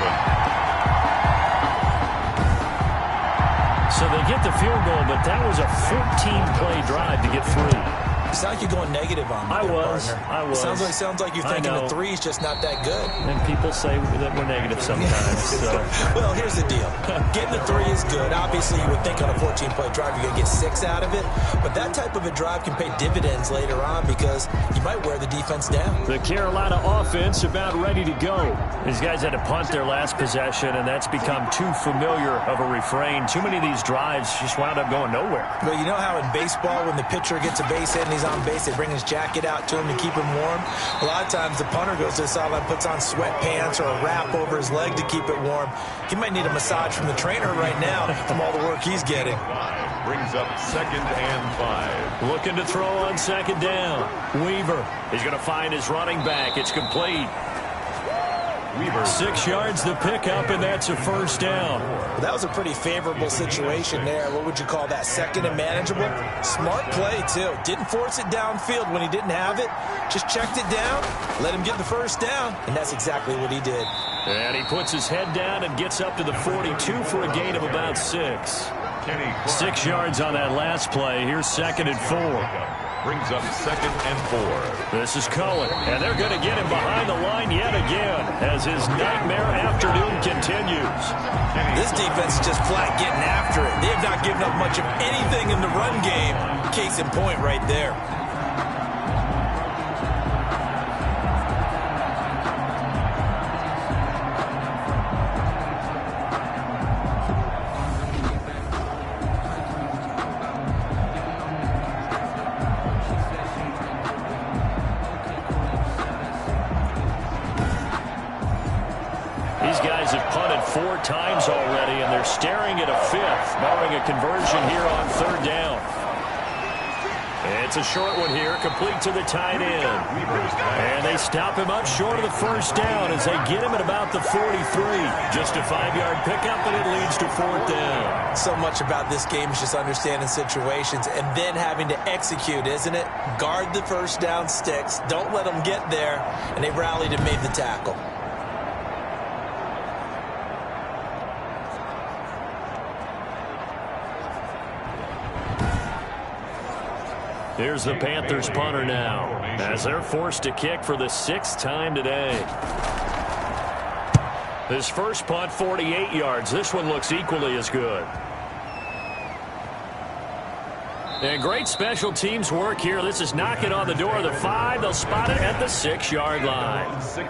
So they get the field goal, but that was a 14-play drive to get through. You sound like you're going negative on me. I was. Sounds like you're thinking the 3's just not that good. And people say that we're negative sometimes. So. Well, here's the deal. Getting the 3 is good. Obviously, you would think on a 14-play drive you're going to get 6 out of it. But that type of a drive can pay dividends later on because you might wear the defense down. The Carolina offense about ready to go. These guys had to punt their last possession, and that's become too familiar of a refrain. Too many of these drives just wound up going nowhere. Well, you know how in baseball when the pitcher gets a base hit and he's on base, they bring his jacket out to him to keep him warm? A lot of times the punter goes to the sideline, puts on sweatpants or a wrap over his leg to keep it warm. He might need a massage from the trainer right now from all the work he's getting. Brings up 2nd and 5. Looking to throw on 2nd down. Weaver. He's going to find his running back. It's complete. Weaver. 6 yards the pickup, and that's a 1st down. Well, that was a pretty favorable situation there. What would you call that? 2nd and manageable? Smart play, too. Didn't force it downfield when he didn't have it. Just checked it down, let him get the 1st down, and that's exactly what he did. And he puts his head down and gets up to the 42 for a gain of about 6. 6 yards on that last play. Here's 2nd and 4. Brings up 2nd and 4. This is Cohen, and they're going to get him behind the line yet again as his nightmare afternoon continues. This defense is just flat getting after it. They have not given up much of anything in the run game. Case in point right there. These guys have punted 4 times already, and they're staring at a 5th, barring a conversion here on 3rd down. It's a short one here, complete to the tight end. And they stop him up short of the first down as they get him at about the 43. Just a 5-yard pickup, and it leads to fourth down. So much about this game is just understanding situations and then having to execute, isn't it? Guard the first down sticks. Don't let them get there. And they rallied and made the tackle. Here's the Panthers punter now, as they're forced to kick for the 6th time today. His first punt, 48 yards. This one looks equally as good. And great special teams work here. This is knocking on the door of the 5. They'll spot it at the 6-yard line.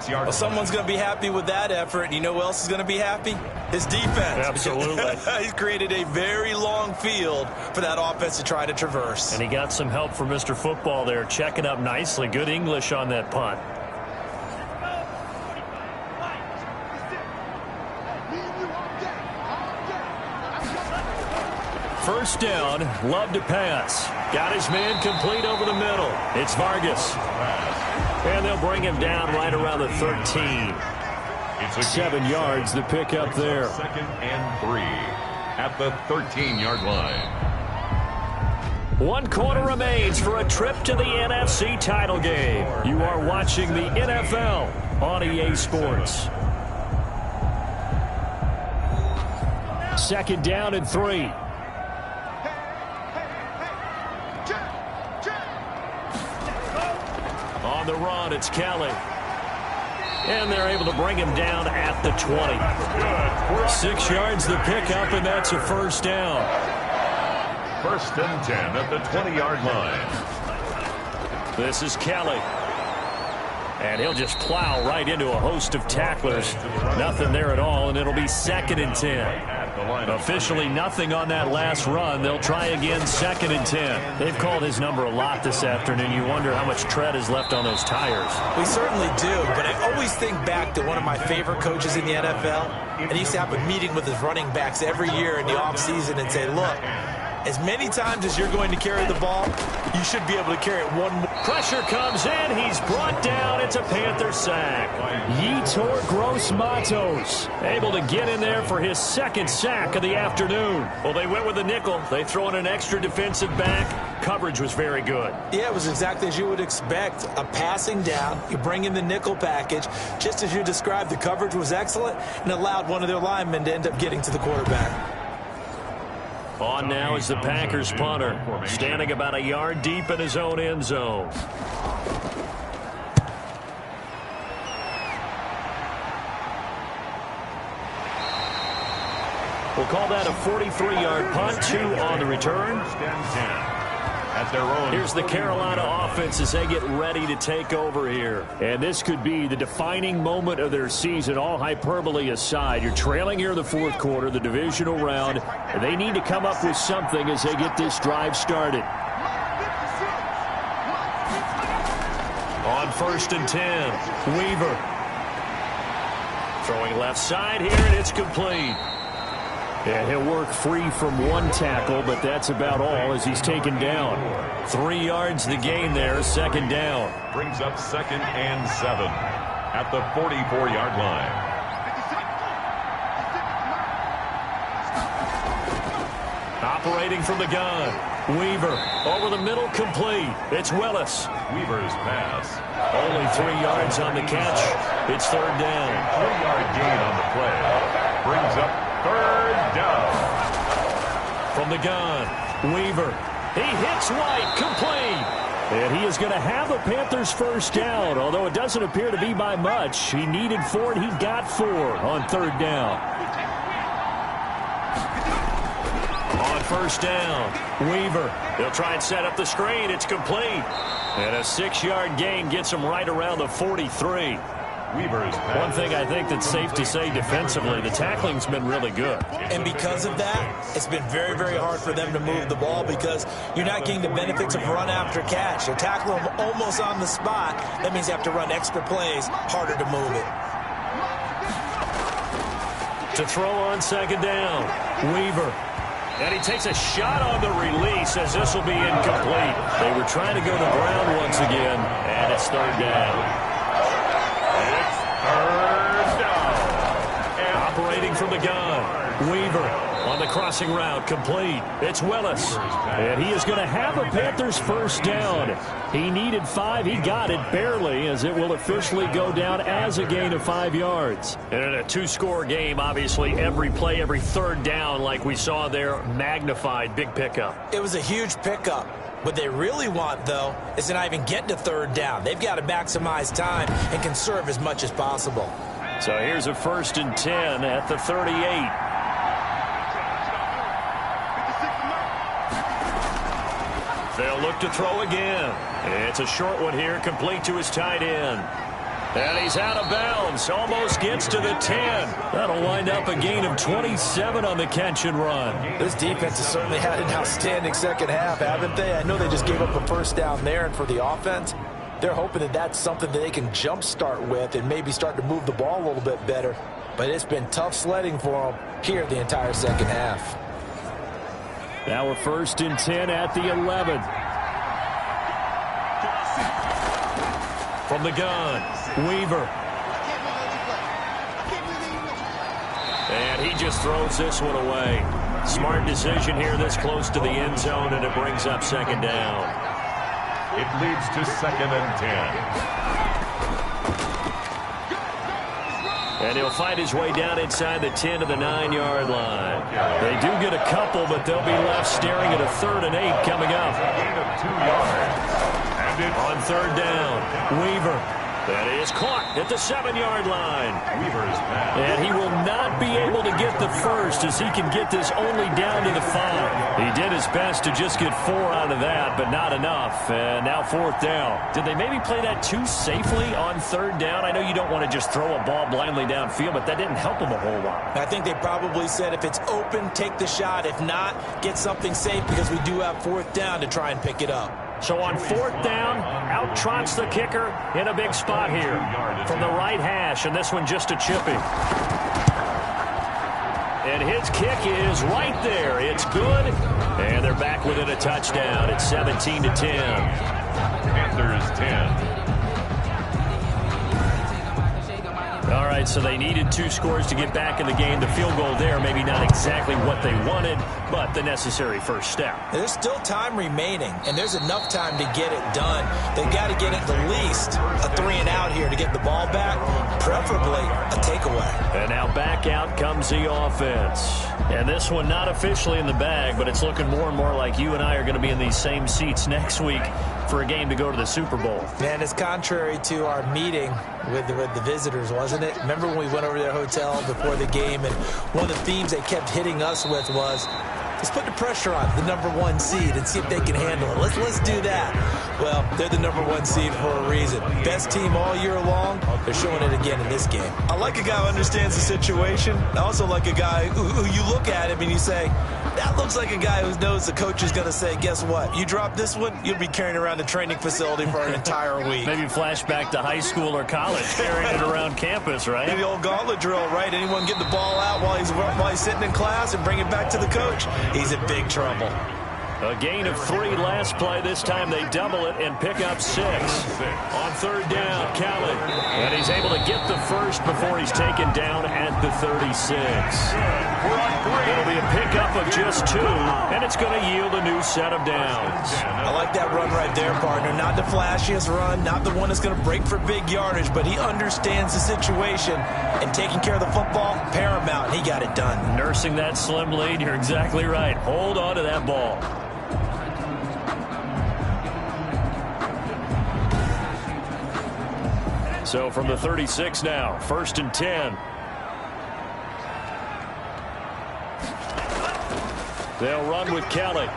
Well, someone's going to be happy with that effort. You know who else is going to be happy? His defense. Absolutely. He's created a very long field for that offense to try to traverse. And he got some help from Mr. Football there, checking up nicely. Good English on that punt. First down, Love to pass. Got his man complete over the middle. It's Vargas. And they'll bring him down right around the 13. 7 yards the pick up there. 2nd and 3 at the 13-yard line. 1 quarter remains for a trip to the NFC title game. You are watching the NFL on EA Sports. 2nd down and 3. On the run, it's Kelly. And they're able to bring him down at the 20. 6 yards the pickup, and that's a first down. 1st and 10 at the 20-yard line. This is Kelly. And he'll just plow right into a host of tacklers. Nothing there at all, and it'll be 2nd and 10. Officially nothing on that last run. They'll try again, 2nd and 10. They've called his number a lot this afternoon. You wonder how much tread is left on those tires. We certainly do, but I always think back to one of my favorite coaches in the NFL. And he used to have a meeting with his running backs every year in the offseason and say, look, as many times as you're going to carry the ball, you should be able to carry it one more. Pressure comes in. He's brought down. It's a Panther sack. Yetur Gross-Matos able to get in there for his 2nd sack of the afternoon. Well, they went with a nickel. They throw in an extra defensive back. Coverage was very good. Yeah, it was exactly as you would expect. A passing down. You bring in the nickel package. Just as you described, the coverage was excellent and allowed one of their linemen to end up getting to the quarterback. On now is the Packers punter, standing about a yard deep in his own end zone. We'll call that a 43-yard punt, 2 on the return. Here's the Carolina offense as they get ready to take over here. And this could be the defining moment of their season, all hyperbole aside. You're trailing here in the 4th quarter, the divisional round, and they need to come up with something as they get this drive started. On 1st and 10, Weaver. Throwing left side here, and it's complete. And he'll work free from 1 tackle, but that's about all as he's taken down. 3 yards the gain there, 2nd down. Brings up 2nd and 7 at the 44-yard line. Operating from the gun. Weaver over the middle, complete. It's Willis. Weaver's pass. Only 3 yards on the catch. It's 3rd down. 3-yard gain on the play. Brings up 3rd down. From the gun, Weaver. He hits White, complete. And he is going to have the Panthers' first down, although it doesn't appear to be by much. He needed 4, and he got 4 on 3rd down. On 1st down, Weaver. They'll try and set up the screen. It's complete. And a 6-yard gain gets him right around the 43. Weaver's pass. One thing I think that's safe to say defensively, the tackling's been really good. And because of that, it's been very, very hard for them to move the ball because you're not getting the benefits of run after catch. They're tackling them almost on the spot. That means you have to run extra plays, harder to move it. To throw on 2nd down, Weaver. And he takes a shot on the release as this will be incomplete. They were trying to go to Brown once again, and it's third down. It's third down. Operating from the gun, Weaver on the crossing route, complete. It's Willis, and he is going to have a Panthers first down. He needed 5. He got it barely, as it will officially go down as a gain of 5 yards. And in a 2-score game, obviously, every play, every third down, like we saw there, magnified. Big pickup. It was a huge pickup. What they really want, though, is to not even get to third down. They've got to maximize time and conserve as much as possible. So here's a 1st and 10 at the 38. They'll look to throw again. It's a short one here, complete to his tight end. And he's out of bounds, almost gets to the 10. That'll wind up a gain of 27 on the catch and run. This defense has certainly had an outstanding second half, haven't they? I know they just gave up a first down there, and for the offense, they're hoping that that's something that they can jumpstart with and maybe start to move the ball a little bit better. But it's been tough sledding for them here the entire second half. Now we're 1st and 10 at the 11. From the gun, Weaver. And he just throws this one away. Smart decision here this close to the end zone, and it brings up 2nd down. It leads to 2nd and 10. And he'll find his way down inside the 10 to the 9-yard line. They do get a couple, but they'll be left staring at a 3rd and 8 coming up. Gain of 2 yards. And it's On 3rd down, Weaver. That is caught at the 7-yard line. Weaver's pass. And he will not be able to get the first, as he can get this only down to the 5. He did his best to just get 4 out of that, but not enough. And now 4th down. Did they maybe play that too safely on 3rd down? I know you don't want to just throw a ball blindly downfield, but that didn't help him a whole lot. I think they probably said if it's open, take the shot. If not, get something safe, because we do have 4th down to try and pick it up. So on 4th down, out trots the kicker in a big spot here from the right hash, and this one just a chippy. And his kick is right there. It's good, and they're back within a touchdown. It's 17-10. Panthers 10. All right, so they needed 2 scores to get back in the game. The field goal there, maybe not exactly what they wanted, but the necessary first step. There's still time remaining, and there's enough time to get it done. They've got to get at the least a 3-and-out here to get the ball back, preferably a takeaway. And now back out comes the offense. And this one not officially in the bag, but it's looking more and more like you and I are going to be in these same seats next week for a game to go to the Super Bowl. Man, it's contrary to our meeting with the visitors, wasn't it? Remember when we went over to their hotel before the game, and one of the themes they kept hitting us with was, let's put the pressure on the #1 seed and see if they can handle it. Let's do that. Well, they're the #1 seed for a reason. Best team all year long. They're showing it again in this game. I like a guy who understands the situation. I also like a guy who you look at him and you say, that looks like a guy who knows the coach is going to say, guess what? You drop this one, you'll be carrying around the training facility for an entire week. Maybe flashback to high school or college, carrying it around campus, right? Maybe the old gauntlet drill, right? Anyone get the ball out while he's sitting in class and bring it back to the coach? He's in big trouble. A gain of 3 last play. This time they double it and pick up 6. On 3rd down, Kelly. And he's able to get the first before he's taken down at the 36. It'll be a pickup of just 2, and it's going to yield a new set of downs. I like that run right there, partner. Not the flashiest run, not the one that's going to break for big yardage, but he understands the situation, and taking care of the football, paramount. He got it done. Nursing that slim lead, you're exactly right. Hold on to that ball. So from the 36 now, 1st and 10. They'll run with Kelly.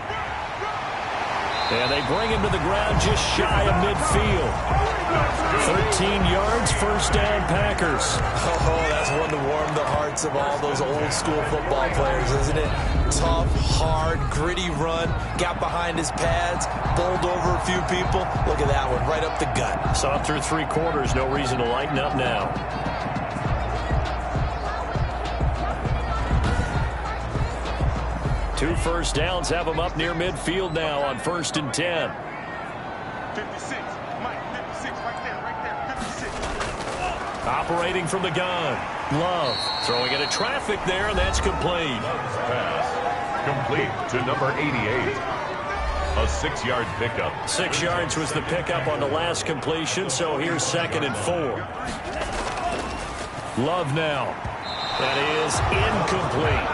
And they bring him to the ground just shy of midfield. 13 yards, 1st down, Packers. Oh, that's one to warm the hearts of all those old school football players, isn't it? Tough, hard, gritty run. Got behind his pads, bowled over a few people. Look at that one, right up the gut. Saw it through 3 quarters. No reason to lighten up now. 2 first downs have them up near midfield now on 1st and 10. 56. Mike, 56. Right there. 56. Operating from the gun. Love throwing into traffic there, and that's complete. Pass complete to number 88. A 6-yard pickup. 6 yards was the pickup on the last completion, so here's 2nd and 4. Love now. That is incomplete.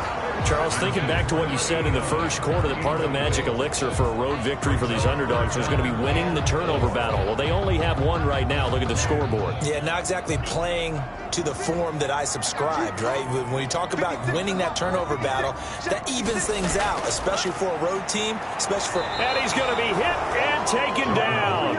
Charles, thinking back to what you said in the first quarter, that part of the magic elixir for a road victory for these underdogs was going to be winning the turnover battle. Well, they only have one right now. Look at the scoreboard. Yeah, not exactly playing to the form that I subscribed, right? When you talk about winning that turnover battle, that evens things out, especially for a road team, especially for... And he's going to be hit and taken down.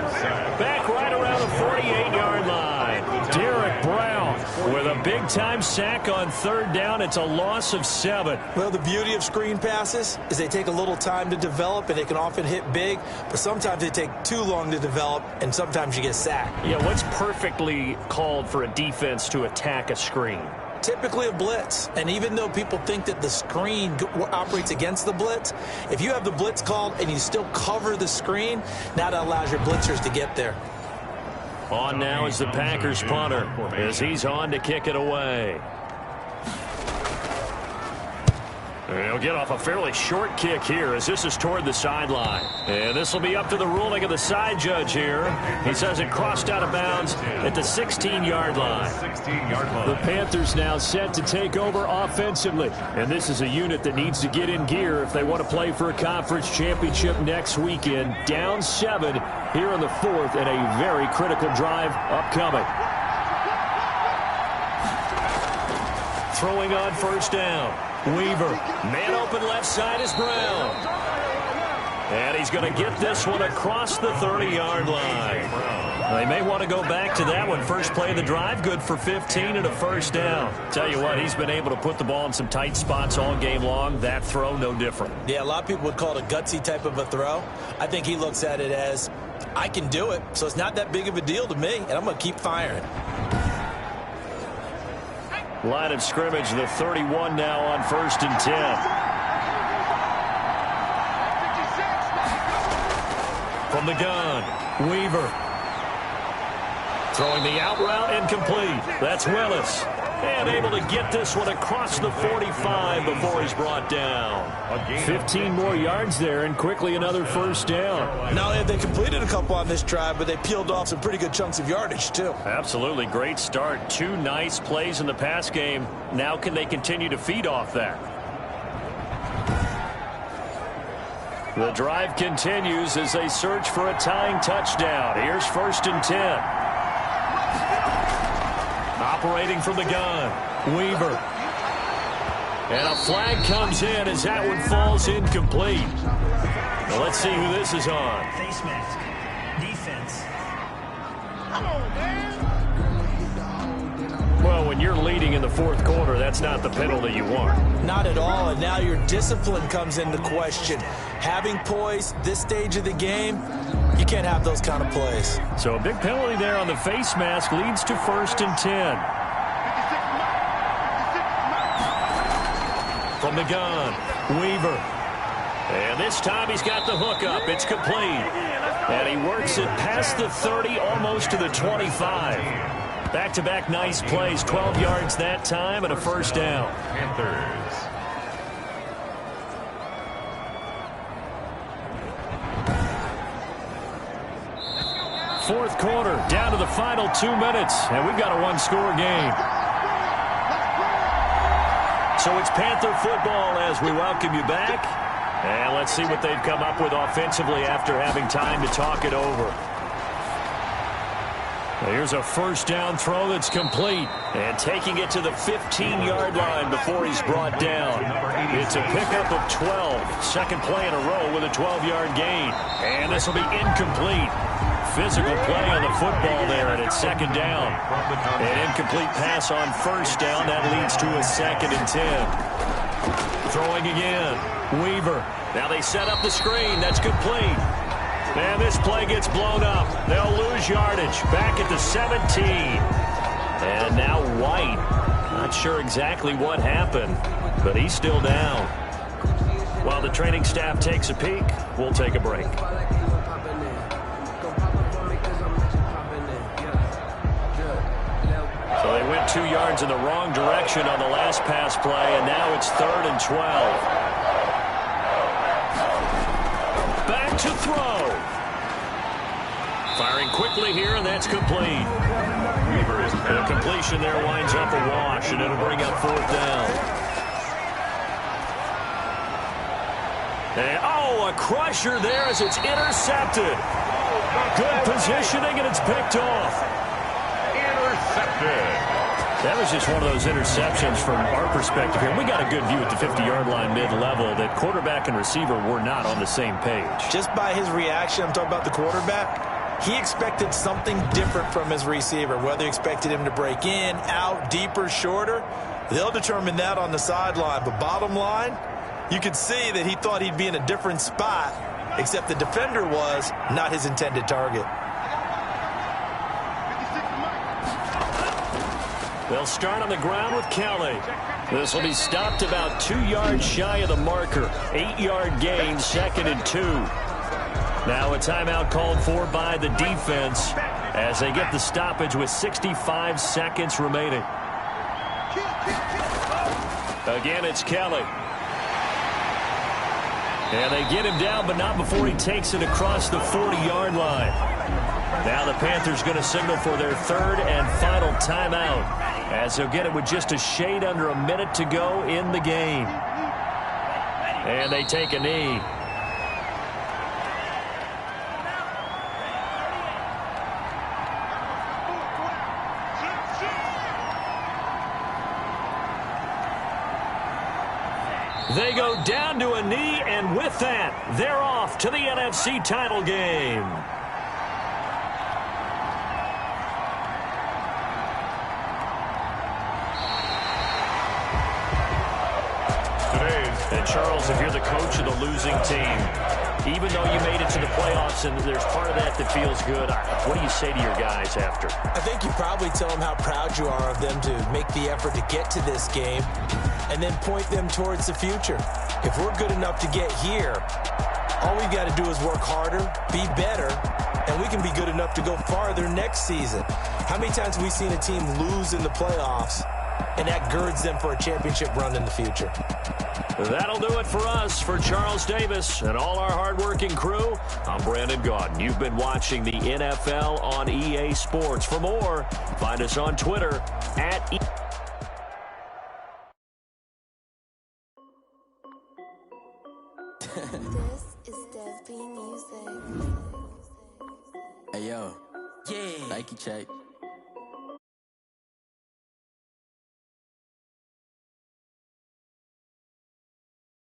Back right around the 48-yard line. Derek Brown with a big-time sack on 3rd down. It's a loss of 7. Well, the beauty of screen passes is they take a little time to develop, and they can often hit big, but sometimes they take too long to develop, and sometimes you get sacked. Yeah, what's perfectly called for a defense to attack a screen? Typically a blitz, and even though people think that the screen operates against the blitz, if you have the blitz called and you still cover the screen, now that allows your blitzers to get there. On now is the Packers punter as he's on to kick it away. He'll get off a fairly short kick here as this is toward the sideline. And this will be up to the ruling of the side judge here. He says it crossed out of bounds at the 16-yard line. 16-yard line. The Panthers now set to take over offensively. And this is a unit that needs to get in gear if they want to play for a conference championship next weekend. Down 7 here in the 4th and a very critical drive upcoming. Throwing on 1st down. Weaver, man open left side is Brown. And he's going to get this one across the 30-yard line. They may want to go back to that one. First play of the drive, good for 15 and a 1st down. Tell you what, he's been able to put the ball in some tight spots all game long. That throw, no different. Yeah, a lot of people would call it a gutsy type of a throw. I think he looks at it as, I can do it, so it's not that big of a deal to me, and I'm going to keep firing. Line of scrimmage, the 31 now on 1st and 10. From the gun, Weaver. Throwing the out route incomplete. That's Willis. And able to get this one across the 45 before he's brought down. 15 more yards there and quickly another 1st down. Not only have they completed a couple on this drive, but they peeled off some pretty good chunks of yardage too. Absolutely great start. 2 nice plays in the pass game. Now can they continue to feed off that? The drive continues as they search for a tying touchdown. Here's 1st and 10. Operating from the gun, Weaver. And a flag comes in as that one falls incomplete. Now let's see who this is on. Face mask. Defense. Come on, man. Well, when you're leading in the 4th quarter, that's not the penalty you want. Not at all, and now your discipline comes into question. Having poise this stage of the game, you can't have those kind of plays. So a big penalty there on the face mask leads to 1st and 10. From the gun, Weaver. And this time he's got the hook up. It's complete. And he works it past the 30, almost to the 25. Back-to-back nice plays, 12 yards that time and a 1st down. Panthers. Fourth quarter, down to the final 2 minutes, and we've got a 1-score game. So it's Panther football as we welcome you back. And let's see what they've come up with offensively after having time to talk it over. Here's a 1st down throw that's complete. And taking it to the 15-yard line before he's brought down. It's a pickup of 12. Second play in a row with a 12-yard gain. And this will be incomplete. Physical play on the football there, and it's 2nd down. An incomplete pass on 1st down. That leads to a 2nd and 10. Throwing again. Weaver. Now they set up the screen. That's complete. And this play gets blown up. They'll lose yardage. Back at the 17. And now White. Not sure exactly what happened, but he's still down. While the training staff takes a peek, we'll take a break. So they went 2 yards in the wrong direction on the last pass play, and now it's 3rd and 12. Back to throw. Firing quickly here, and that's complete. The completion there winds up a wash, and it'll bring up 4th down. And, a crusher there as it's intercepted. Good positioning, and it's picked off. That was just one of those interceptions from our perspective here. We got a good view at the 50-yard line mid-level that quarterback and receiver were not on the same page. Just by his reaction, I'm talking about the quarterback, he expected something different from his receiver. Whether he expected him to break in, out, deeper, shorter, they'll determine that on the sideline. But bottom line, you could see that he thought he'd be in a different spot, except the defender was not his intended target. They'll start on the ground with Kelly. This will be stopped about 2 yards shy of the marker. 8-yard gain, 2nd and 2. Now a timeout called for by the defense as they get the stoppage with 65 seconds remaining. Again, it's Kelly. And they get him down, but not before he takes it across the 40-yard line. Now the Panthers going to signal for their 3rd and final timeout, as they'll get it with just a shade under a minute to go in the game. And they take a knee. They go down to a knee, and with that, they're off to the NFC title game. And Charles, if you're the coach of the losing team, even though you made it to the playoffs and there's part of that that feels good, what do you say to your guys after? I think you probably tell them how proud you are of them to make the effort to get to this game and then point them towards the future. If we're good enough to get here, all we've got to do is work harder, be better, and we can be good enough to go farther next season. How many times have we seen a team lose in the playoffs, and that girds them for a championship run in the future? That'll do it for us. For Charles Davis and all our hardworking crew, I'm Brandon Gaudin. You've been watching the NFL on EA Sports. For more, find us on Twitter at EA. This is Dev B Music. Hey yo, yeah, Nike check.